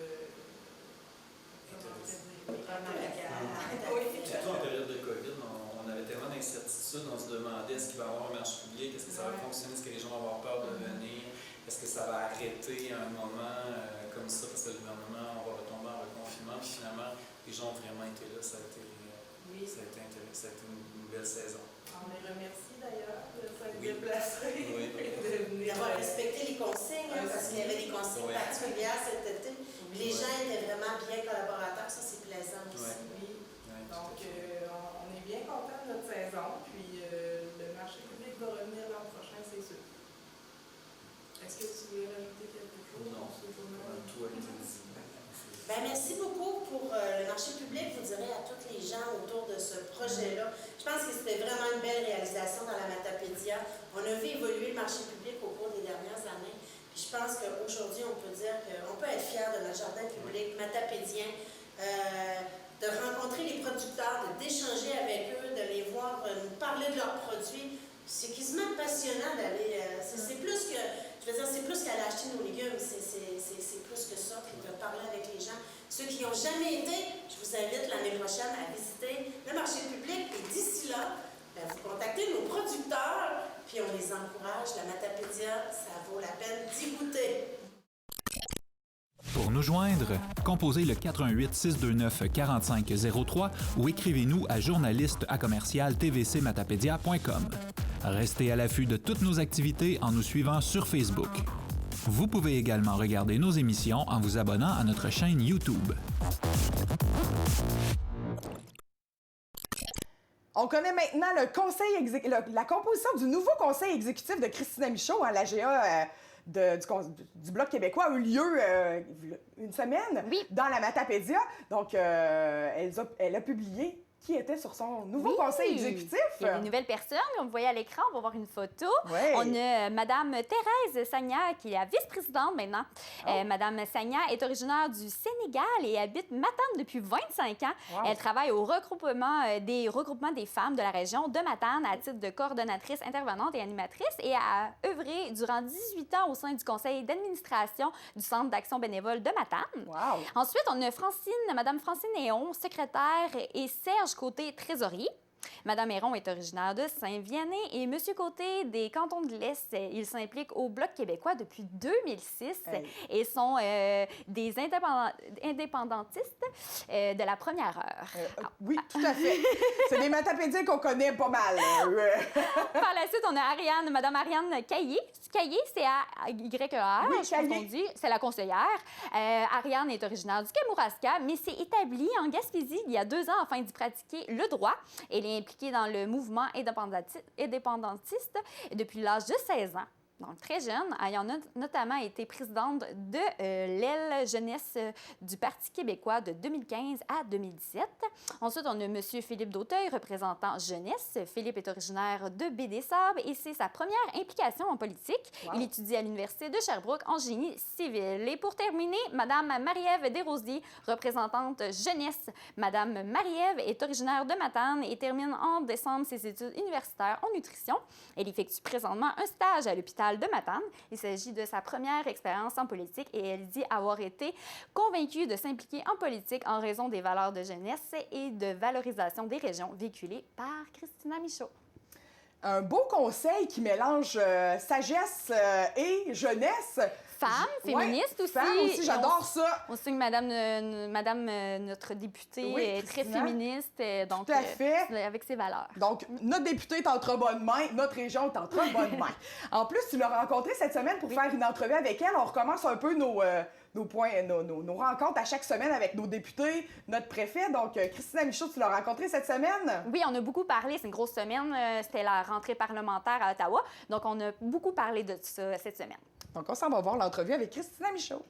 H: Surtout en période de COVID, on avait tellement d'incertitudes, on se demandait est-ce qu'il va y avoir un marché public, est-ce que ça va fonctionner, est-ce que les gens vont avoir peur de venir, est-ce que ça va arrêter à un moment comme ça, parce que le gouvernement, on va retomber en reconfinement, puis finalement, les gens ont vraiment été là, ça a été une belle saison.
I: On les remercie d'ailleurs de s'être déplacés.
F: D'avoir respecté les consignes, parce qu'il y avait des consignes particulières cet été. Les gens étaient vraiment bien collaborateurs, ça c'est plaisant aussi.
I: Oui. Donc, on est bien contents de notre saison, puis le marché public va revenir l'an prochain, c'est sûr. Est-ce que tu veux rajouter quelque chose?
H: Non, tout a été dit.
F: Ben, merci beaucoup pour le marché public. Je vous dirais à tous les gens autour de ce projet-là. Je pense que c'était vraiment une belle réalisation dans la Matapédia. On a vu évoluer le marché public au cours des dernières années. Puis je pense qu'aujourd'hui, on peut dire qu'on peut être fier de notre jardin public matapédien, de rencontrer les producteurs, d'échanger avec eux, de les voir nous parler de leurs produits. C'est quasiment passionnant d'aller... c'est plus que... Je veux dire, c'est plus qu'aller acheter nos légumes, c'est plus que ça, puis de parler avec les gens. Ceux qui n'ont jamais été, je vous invite l'année prochaine à visiter le marché public. Et d'ici là, ben, vous contactez nos producteurs, puis on les encourage. La Matapédia, ça vaut la peine d'y goûter.
E: Pour nous joindre, composez le 418 629 4503 ou écrivez-nous à journaliste@tvcmatapedia.com. Restez à l'affût de toutes nos activités en nous suivant sur Facebook. Vous pouvez également regarder nos émissions en vous abonnant à notre chaîne YouTube.
A: On connaît maintenant la composition du nouveau conseil exécutif de Christina Michaud, l'AGA du Bloc québécois, a eu lieu une semaine dans la Matapédia. Donc, elle a publié qui était sur son nouveau conseil exécutif.
B: Il y a des nouvelles personnes. On le voyait à l'écran. On va voir une photo.
A: Oui.
B: On a Mme Thérèse Sagna, qui est la vice-présidente maintenant. Mme Sagna est originaire du Sénégal et habite Matane depuis 25 ans.
A: Wow.
B: Elle travaille au regroupement des femmes de la région de Matane à titre de coordonnatrice, intervenante et animatrice et a œuvré durant 18 ans au sein du conseil d'administration du Centre d'action bénévole de Matane.
A: Wow.
B: Ensuite, on a Mme Francine Néon, secrétaire, et Serge Côté, trésorier. Madame Héron est originaire de Saint-Vianney et Monsieur Côté des cantons de l'Est. Il s'implique au Bloc québécois depuis 2006 et sont des indépendantistes de la première heure.
A: Oui, tout à fait. C'est des matapédiens qu'on connaît pas mal.
B: Par la suite, on a Madame Ariane Caillé. Caillé, c'est A-Y-E-R,
A: Oui,
B: je pense qu'on dit. C'est la conseillère. Ariane est originaire du Kamouraska, mais s'est établie en Gaspésie il y a 2 ans afin d'y pratiquer le droit. Elle est impliquée dans le mouvement indépendantiste depuis l'âge de 16 ans. Donc, très jeune, ayant notamment été présidente de l'aile jeunesse du Parti québécois de 2015 à 2017. Ensuite, on a M. Philippe Dauteuil, représentant jeunesse. Philippe est originaire de Baie-des-Sables et c'est sa première implication en politique. Wow. Il étudie à l'Université de Sherbrooke en génie civil. Et pour terminer, Mme Marie-Ève Desrosiers, représentante jeunesse. Mme Marie-Ève est originaire de Matane et termine en décembre ses études universitaires en nutrition. Elle effectue présentement un stage à l'hôpital de Matane. Il s'agit de sa première expérience en politique et elle dit avoir été convaincue de s'impliquer en politique en raison des valeurs de jeunesse et de valorisation des régions véhiculées par Christina Michaud.
A: Un beau conseil qui mélange sagesse et jeunesse.
B: Femme, féministe aussi.
A: Femme aussi, j'adore ça.
B: On sait que Madame notre députée est très féministe, donc
A: tout à fait.
B: Avec ses valeurs.
A: Donc, notre députée est entre bonnes mains, notre région est entre bonnes mains. En plus, tu l'as rencontrée cette semaine pour faire une entrevue avec elle. On recommence un peu nos rencontres à chaque semaine avec nos députés, notre préfet. Donc, Christina Michaud, tu l'as rencontrée cette semaine?
B: Oui, on a beaucoup parlé. C'est une grosse semaine. C'était la rentrée parlementaire à Ottawa. Donc, on a beaucoup parlé de ça cette semaine.
A: Donc, on s'en va voir l'entrevue avec Christina Michaud.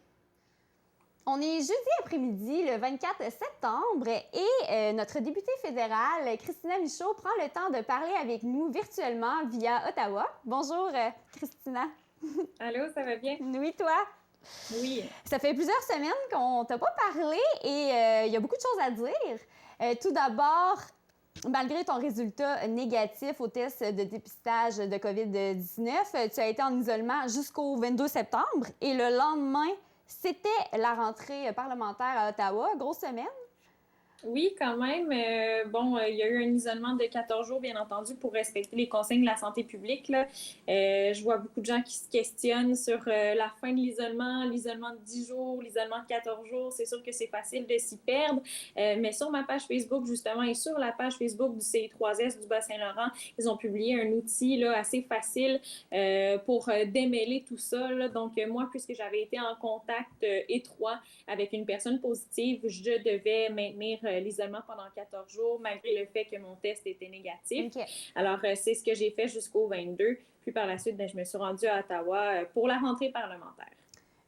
B: On est jeudi après-midi, le 24 septembre, et notre députée fédérale, Christina Michaud, prend le temps de parler avec nous virtuellement via Ottawa. Bonjour, Christina.
J: Allô, ça va bien?
B: Oui, toi?
J: Oui.
B: Ça fait plusieurs semaines qu'on t'a pas parlé et il y a beaucoup de choses à dire. Tout d'abord, malgré ton résultat négatif au test de dépistage de COVID-19, tu as été en isolement jusqu'au 22 septembre et le lendemain, c'était la rentrée parlementaire à Ottawa. Grosse semaine.
J: Oui, quand même. Il y a eu un isolement de 14 jours, bien entendu, pour respecter les consignes de la santé publique, là. Je vois beaucoup de gens qui se questionnent sur la fin de l'isolement de 10 jours, l'isolement de 14 jours. C'est sûr que c'est facile de s'y perdre. Mais sur ma page Facebook, justement, et sur la page Facebook du CI3S du Bas-Saint-Laurent, ils ont publié un outil là, assez facile pour démêler tout ça, là. Donc, moi, puisque j'avais été en contact étroit avec une personne positive, je devais maintenir l'isolement pendant 14 jours, malgré le fait que mon test était négatif. Okay. Alors, c'est ce que j'ai fait jusqu'au 22. Puis par la suite, je me suis rendue à Ottawa pour la rentrée parlementaire.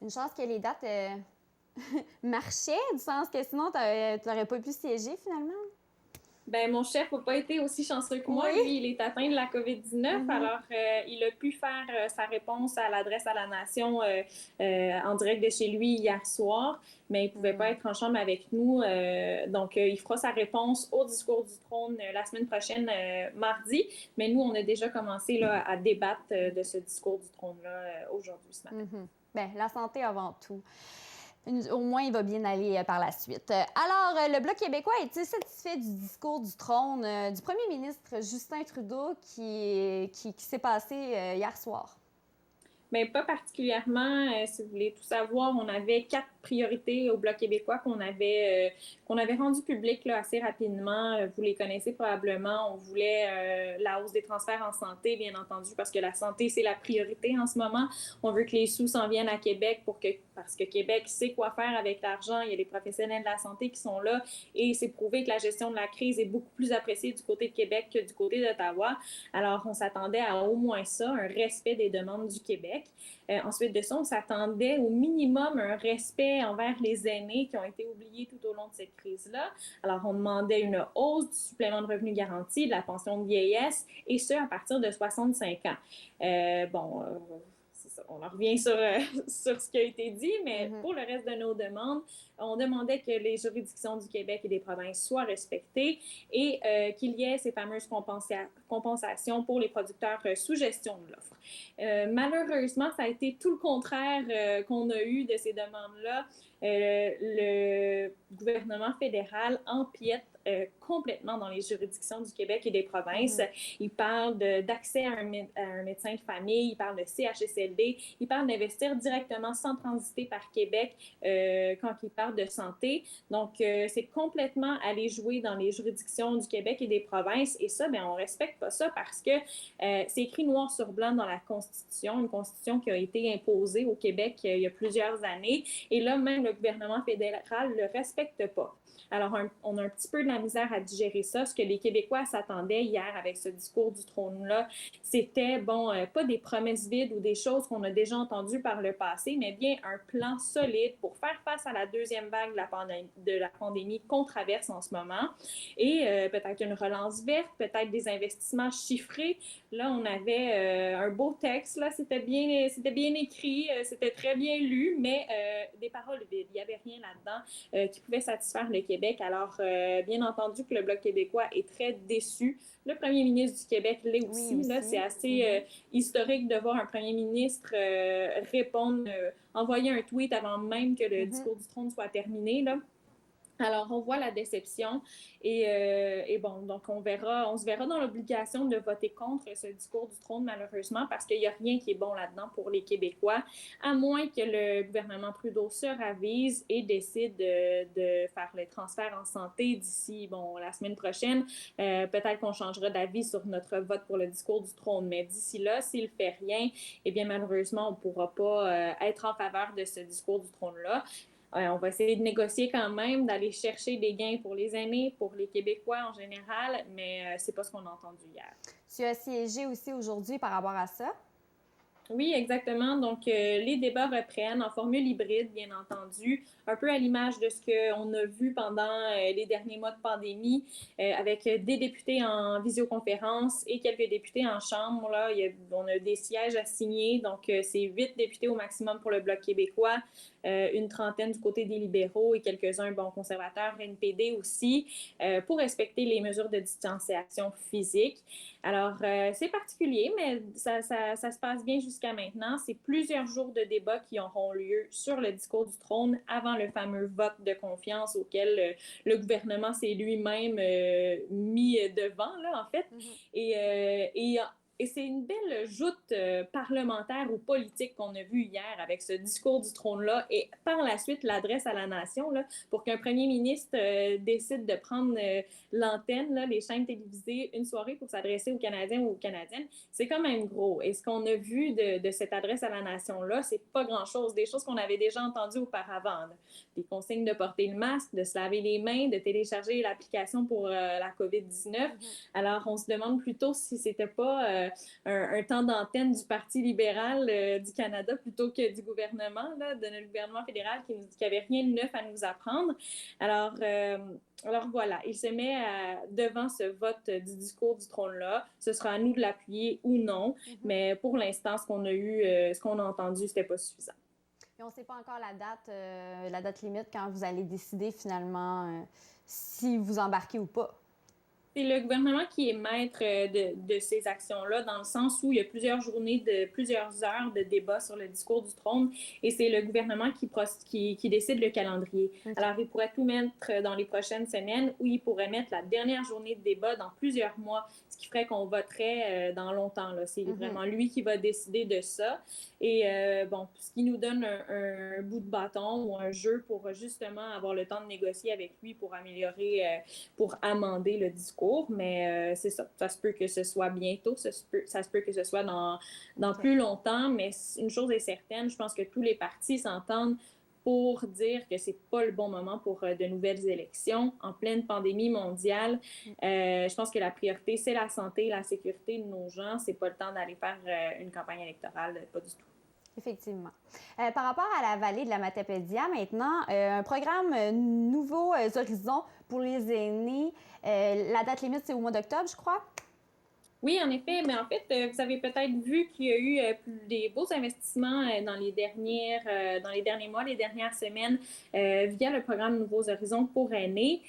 B: Une chance que les dates marchaient, du sens que sinon, tu n'aurais pas pu siéger finalement?
J: Bien, mon chef n'a pas été aussi chanceux que moi.
B: Oui.
J: Lui, il est atteint de la COVID-19. Alors, il a pu faire sa réponse à l'adresse à la Nation en direct de chez lui hier soir, mais il ne pouvait pas être en chambre avec nous. Donc, il fera sa réponse au discours du trône la semaine prochaine, mardi. Mais nous, on a déjà commencé là, à débattre de ce discours du trône-là aujourd'hui, ce matin.
B: Bien, la santé avant tout. Au moins, il va bien aller par la suite. Alors, le Bloc québécois est-il satisfait du discours du trône du premier ministre Justin Trudeau qui s'est passé hier soir?
J: Bien, pas particulièrement. Si vous voulez tout savoir, on avait 4 priorités au Bloc québécois qu'on avait rendues publiques là, assez rapidement. Vous les connaissez probablement. On voulait la hausse des transferts en santé, bien entendu, parce que la santé, c'est la priorité en ce moment. On veut que les sous s'en viennent à Québec parce que Québec sait quoi faire avec l'argent. Il y a des professionnels de la santé qui sont là et c'est prouvé que la gestion de la crise est beaucoup plus appréciée du côté de Québec que du côté d'Ottawa. Alors, on s'attendait à au moins ça, un respect des demandes du Québec. Ensuite de ça, on s'attendait au minimum un respect envers les aînés qui ont été oubliés tout au long de cette crise-là. Alors, on demandait une hausse du supplément de revenu garanti, de la pension de vieillesse, et ce, à partir de 65 ans. C'est ça, on en revient sur ce qui a été dit, mais pour le reste de nos demandes, on demandait que les juridictions du Québec et des provinces soient respectées et qu'il y ait ces fameuses compensations pour les producteurs sous gestion de l'offre. Malheureusement, ça a été tout le contraire qu'on a eu de ces demandes-là. le gouvernement fédéral empiète complètement dans les juridictions du Québec et des provinces. Il parle d'accès à un médecin de famille, il parle de CHSLD, il parle d'investir directement sans transiter par Québec quand il parle de santé. Donc, c'est complètement aller jouer dans les juridictions du Québec et des provinces. Et ça, bien, on ne respecte pas ça parce que c'est écrit noir sur blanc dans la Constitution, une Constitution qui a été imposée au Québec il y a plusieurs années. Et là, même le gouvernement fédéral ne le respecte pas. Alors, on a un petit peu de la misère à digérer ça. Ce que les Québécois s'attendaient hier avec ce discours du trône-là, c'était, pas des promesses vides ou des choses qu'on a déjà entendues par le passé, mais bien un plan solide pour faire face à la deuxième vague de la pandémie qu'on traverse en ce moment. Et peut-être une relance verte, peut-être des investissements chiffrés. Là, on avait un beau texte, là, c'était bien écrit, c'était très bien lu, mais des paroles vides. Il n'y avait rien là-dedans qui pouvait satisfaire le Québec. Alors, bien entendu que le Bloc québécois est très déçu. Le premier ministre du Québec l'est aussi. Oui, là, c'est assez historique de voir un premier ministre répondre, envoyer un tweet avant même que le discours du trône soit terminé, là. Alors, on voit la déception et bon, donc on se verra dans l'obligation de voter contre ce discours du trône, malheureusement, parce qu'il n'y a rien qui est bon là-dedans pour les Québécois, à moins que le gouvernement Trudeau se ravise et décide de faire le transfert en santé d'ici, la semaine prochaine. Peut-être qu'on changera d'avis sur notre vote pour le discours du trône, mais d'ici là, s'il ne fait rien, eh bien, malheureusement, on ne pourra pas être en faveur de ce discours du trône-là. On va essayer de négocier quand même, d'aller chercher des gains pour les aînés, pour les Québécois en général, mais c'est pas ce qu'on a entendu hier.
B: Tu as siégé aussi aujourd'hui par rapport à ça?
J: Oui, exactement. Donc, les débats reprennent en formule hybride, bien entendu, un peu à l'image de ce qu'on a vu pendant les derniers mois de pandémie, avec des députés en visioconférence et quelques députés en chambre. Là, on a des sièges à signer, donc c'est 8 députés au maximum pour le Bloc québécois, une trentaine du côté des libéraux et quelques-uns, conservateurs, NPD aussi, pour respecter les mesures de distanciation physique. Alors, c'est particulier, mais ça se passe bien jusqu'à maintenant. C'est plusieurs jours de débats qui auront lieu sur le discours du trône avant le fameux vote de confiance auquel le gouvernement s'est lui-même mis devant, là, en fait. Et c'est une belle joute parlementaire ou politique qu'on a vue hier avec ce discours du trône-là et par la suite l'adresse à la nation là, pour qu'un premier ministre décide de prendre l'antenne, là, les chaînes télévisées, une soirée pour s'adresser aux Canadiens ou aux Canadiennes. C'est quand même gros. Et ce qu'on a vu de cette adresse à la nation-là, c'est pas grand-chose. Des choses qu'on avait déjà entendues auparavant. Là. Des consignes de porter le masque, de se laver les mains, de télécharger l'application pour la COVID-19. Alors, on se demande plutôt si c'était pas un temps d'antenne du Parti libéral du Canada plutôt que du gouvernement, là, de notre gouvernement fédéral qui nous dit qu'il n'y avait rien de neuf à nous apprendre. Alors voilà, il se met devant ce vote du discours du trône-là. Ce sera à nous de l'appuyer ou non, mais pour l'instant, ce qu'on a entendu, c'était pas suffisant.
B: Et on ne sait pas encore la date limite quand vous allez décider finalement si vous embarquez ou pas.
J: C'est le gouvernement qui est maître de ces actions-là, dans le sens où il y a plusieurs journées de plusieurs heures de débat sur le discours du trône, et c'est le gouvernement qui décide le calendrier. Okay. Alors, il pourrait tout mettre dans les prochaines semaines, ou il pourrait mettre la dernière journée de débat dans plusieurs mois, ce qui ferait qu'on voterait dans longtemps. Là. C'est vraiment lui qui va décider de ça. Et ce qui nous donne un bout de bâton ou un jeu pour justement avoir le temps de négocier avec lui pour améliorer, pour amender le discours. Mais c'est ça. Ça se peut que ce soit bientôt, ça se peut que ce soit dans plus longtemps, mais une chose est certaine, je pense que tous les partis s'entendent pour dire que c'est pas le bon moment pour de nouvelles élections en pleine pandémie mondiale. Je pense que la priorité, c'est la santé et la sécurité de nos gens. C'est pas le temps d'aller faire une campagne électorale, pas du tout.
B: Effectivement. Par rapport à la vallée de la Matapédia, maintenant, un programme Nouveaux Horizons pour les aînés. La date limite, c'est au mois d'octobre, je crois?
J: Oui, en effet, mais en fait, vous avez peut-être vu qu'il y a eu des beaux investissements dans les derniers mois, les dernières semaines, via le programme Nouveaux Horizons pour aînés.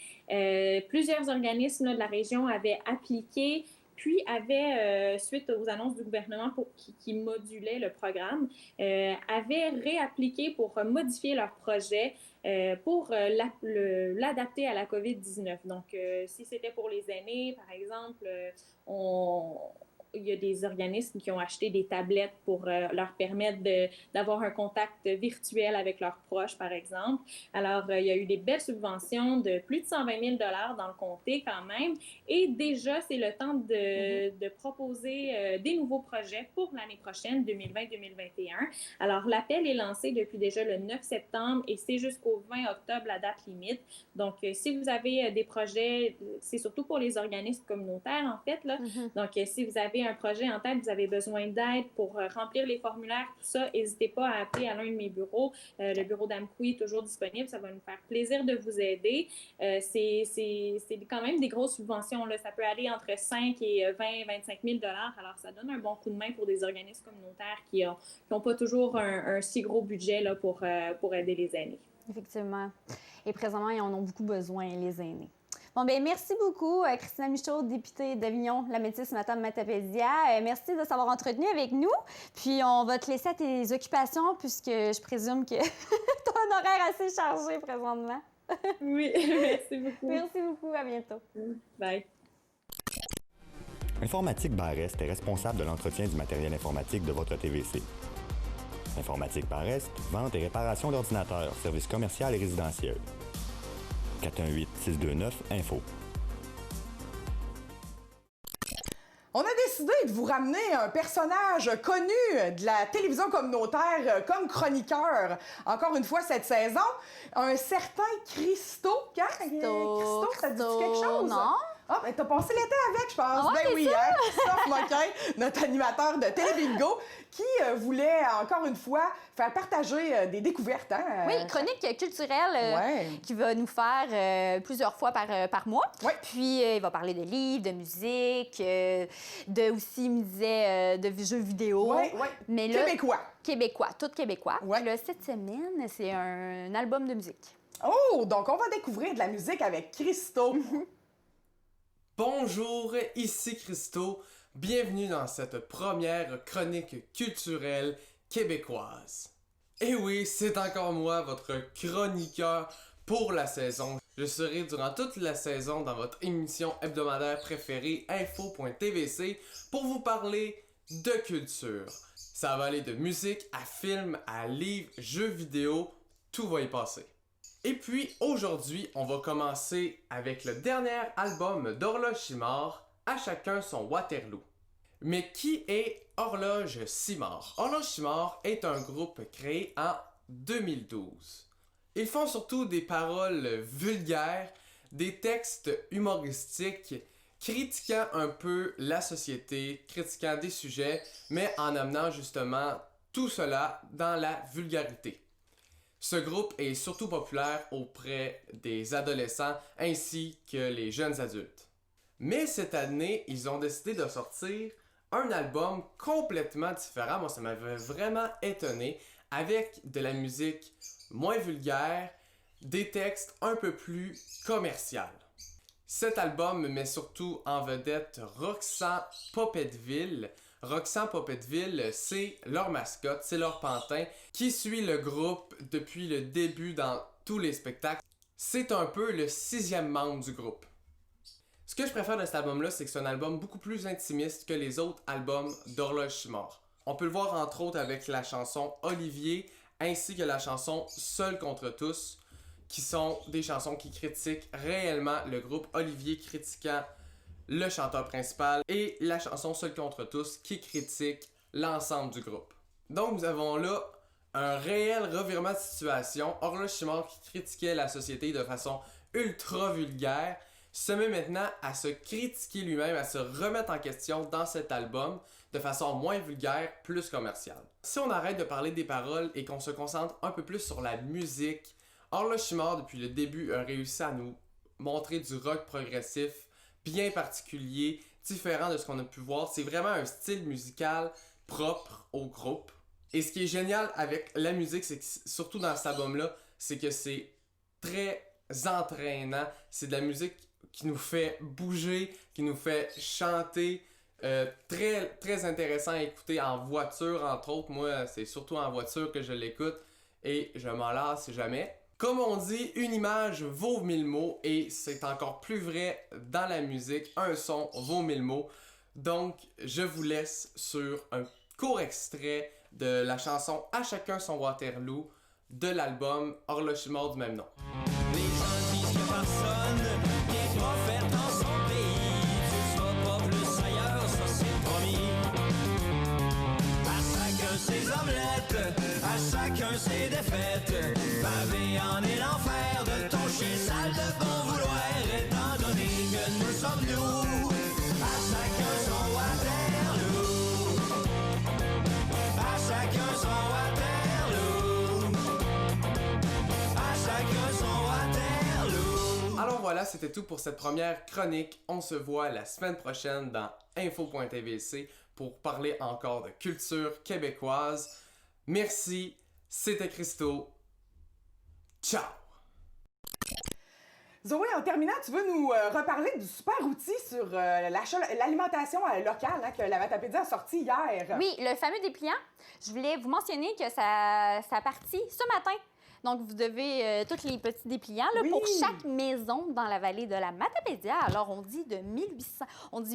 J: Plusieurs organismes là, de la région avaient appliqué. puis avait, suite aux annonces du gouvernement qui modulait le programme, avait réappliqué pour modifier leur projet pour l'adapter à la COVID-19. Donc, si c'était pour les aînés, par exemple, il y a des organismes qui ont acheté des tablettes pour leur permettre d'avoir un contact virtuel avec leurs proches, par exemple. Alors, il y a eu des belles subventions de plus de 120 000 $ dans le comté quand même. Et déjà, c'est le temps de proposer des nouveaux projets pour l'année prochaine, 2020-2021. Alors, l'appel est lancé depuis déjà le 9 septembre et c'est jusqu'au 20 octobre la date limite. Donc, si vous avez des projets, c'est surtout pour les organismes communautaires, en fait, là. Donc, si vous avez un projet en tête, vous avez besoin d'aide pour remplir les formulaires, tout ça, n'hésitez pas à appeler à l'un de mes bureaux. Le bureau d'Amqui est toujours disponible. Ça va nous faire plaisir de vous aider. C'est quand même des grosses subventions, là. Ça peut aller entre 5 et 20-25 000 $. Alors, ça donne un bon coup de main pour des organismes communautaires qui n'ont pas toujours un si gros budget là, pour aider les aînés.
B: Effectivement. Et présentement, ils en ont beaucoup besoin, les aînés. Bon, bien, merci beaucoup, Christina Michaud, députée d'Avignon, la métisse Madame Matapédia. Merci de s'avoir entretenu avec nous. Puis, on va te laisser à tes occupations, puisque je présume que tu as un horaire assez chargé présentement.
J: Oui, merci beaucoup.
B: Merci beaucoup, à bientôt.
J: Bye.
C: Informatique Barest est responsable de l'entretien du matériel informatique de votre TVC. Informatique Barest, vente et réparation d'ordinateurs, services commerciaux et résidentiels. 418-629-INFO.
A: On a décidé de vous ramener un personnage connu de la télévision communautaire comme chroniqueur. Encore une fois cette saison, un certain Christo. Christo, ça te dit quelque chose?
B: Non.
A: Ah, ben t'as passé l'été avec, je pense.
B: Ah ouais,
A: ben oui,
B: ça?
A: hein? Christophe Moquin, notre animateur de Télébingo, qui voulait, encore une fois, faire partager des découvertes. Hein?
B: Oui, chronique culturelle qui va nous faire plusieurs fois par mois.
A: Ouais.
B: Puis, il va parler de livres, de musique, aussi, il me disait, de jeux vidéo.
A: Oui,
B: Mais là,
A: Québécois.
B: tout québécois.
A: Ouais.
B: Puis là, cette semaine, c'est un album de musique.
A: Oh, donc on va découvrir de la musique avec Christo.
D: Bonjour, ici Christo. Bienvenue dans cette première chronique culturelle québécoise. Et oui, c'est encore moi, votre chroniqueur pour la saison. Je serai durant toute la saison dans votre émission hebdomadaire préférée info.tvc pour vous parler de culture. Ça va aller de musique à films, à livres, jeux vidéo, tout va y passer. Et puis aujourd'hui, on va commencer avec le dernier album d'Horloge Simard, À chacun son Waterloo. Mais qui est Horloge Simard? Horloge Simard est un groupe créé en 2012. Ils font surtout des paroles vulgaires, des textes humoristiques, critiquant un peu la société, critiquant des sujets, mais en amenant justement tout cela dans la vulgarité. Ce groupe est surtout populaire auprès des adolescents ainsi que les jeunes adultes. Mais cette année, ils ont décidé de sortir un album complètement différent. Moi, ça m'avait vraiment étonné, avec de la musique moins vulgaire, des textes un peu plus commerciaux. Cet album met surtout en vedette Roxane Popetteville. Roxane Popetteville, c'est leur mascotte, c'est leur pantin qui suit le groupe depuis le début dans tous les spectacles. C'est un peu le 6e membre du groupe. Ce que je préfère de cet album-là, c'est que c'est un album beaucoup plus intimiste que les autres albums d'Horloge Simard. On peut le voir entre autres avec la chanson Olivier ainsi que la chanson Seul contre tous, qui sont des chansons qui critiquent réellement le groupe. Olivier critiquant le chanteur principal, et la chanson Seul contre tous qui critique l'ensemble du groupe. Donc nous avons là un réel revirement de situation. Horloge Simard, qui critiquait la société de façon ultra vulgaire, se met maintenant à se critiquer lui-même, à se remettre en question dans cet album de façon moins vulgaire, plus commerciale. Si on arrête de parler des paroles et qu'on se concentre un peu plus sur la musique, Horloge Simard depuis le début a réussi à nous montrer du rock progressif bien particulier, différent de ce qu'on a pu voir. C'est vraiment un style musical propre au groupe. Et ce qui est génial avec la musique, c'est que, surtout dans cet album-là, c'est que c'est très entraînant. C'est de la musique qui nous fait bouger, qui nous fait chanter. Très, très intéressant à écouter en voiture, entre autres. Moi, c'est surtout en voiture que je l'écoute et je m'en lasse jamais. Comme on dit, une image vaut 1000 mots et c'est encore plus vrai dans la musique. Un son vaut 1000 mots. Donc, je vous laisse sur un court extrait de la chanson « À chacun son Waterloo » de l'album « Horloge mort » du même nom.
K: Les gens disent que personne n'est prophète dans son pays. Tu seras pas plus ailleurs, ça c'est promis. À chacun ses omelettes, à chacun ses défaites. Pavé en est l'enfer de ton chien sale de bon vouloir. Étant donné que nous sommes nous, à chacun son Waterloo. À chacun son Waterloo. À chacun son Waterloo.
D: Alors voilà, c'était tout pour cette première chronique. On se voit la semaine prochaine dans info.tvc pour parler encore de culture québécoise. Merci, c'était Christo. Ciao!
A: Zoé, en terminant, tu veux nous reparler du super outil sur l'alimentation locale que la Matapédia a sorti hier?
B: Oui, le fameux dépliant. Je voulais vous mentionner que ça partit ce matin. Donc, vous devez tous les petits dépliants là, pour chaque maison dans la vallée de la Matapédia. Alors, on dit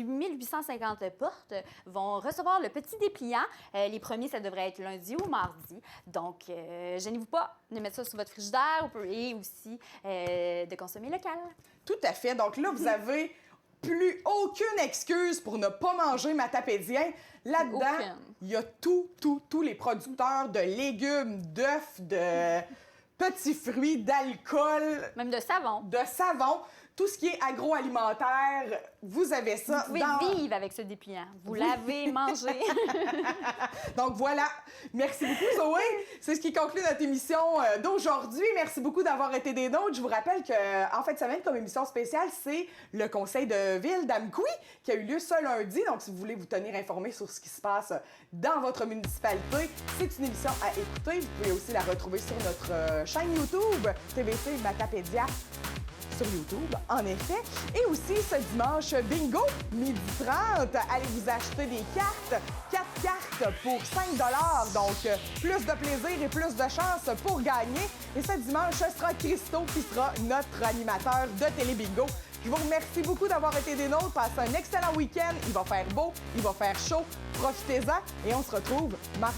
B: 1850 portes vont recevoir le petit dépliant. Les premiers, ça devrait être lundi ou mardi. Donc, gênez-vous pas de mettre ça sur votre frigidaire et aussi de consommer local.
A: Tout à fait. Donc là, vous avez plus aucune excuse pour ne pas manger matapédien. Là-dedans, il y a tous les producteurs de légumes, d'œufs, de petits fruits, d'alcool.
B: Même de savon.
A: De savon. Tout ce qui est agroalimentaire, vous avez ça.
B: Vous pouvez vivre avec ce dépliant. Vous l'avez mangé.
A: Donc voilà. Merci beaucoup, Zoé. C'est ce qui conclut notre émission d'aujourd'hui. Merci beaucoup d'avoir été des nôtres. Je vous rappelle qu'en fin de semaine, comme émission spéciale, c'est le conseil de ville d'Amqui qui a eu lieu ce lundi. Donc, si vous voulez vous tenir informé sur ce qui se passe dans votre municipalité, c'est une émission à écouter. Vous pouvez aussi la retrouver sur notre chaîne YouTube, TVC Matapédia. Sur YouTube, en effet. Et aussi, ce dimanche, bingo, 12h30. Allez vous acheter des cartes. 4 cartes pour 5 $. Donc, plus de plaisir et plus de chance pour gagner. Et ce dimanche, ce sera Christo qui sera notre animateur de Télé Bingo. Je vous remercie beaucoup d'avoir été des nôtres. Passez un excellent week-end. Il va faire beau, il va faire chaud. Profitez-en et on se retrouve mardi.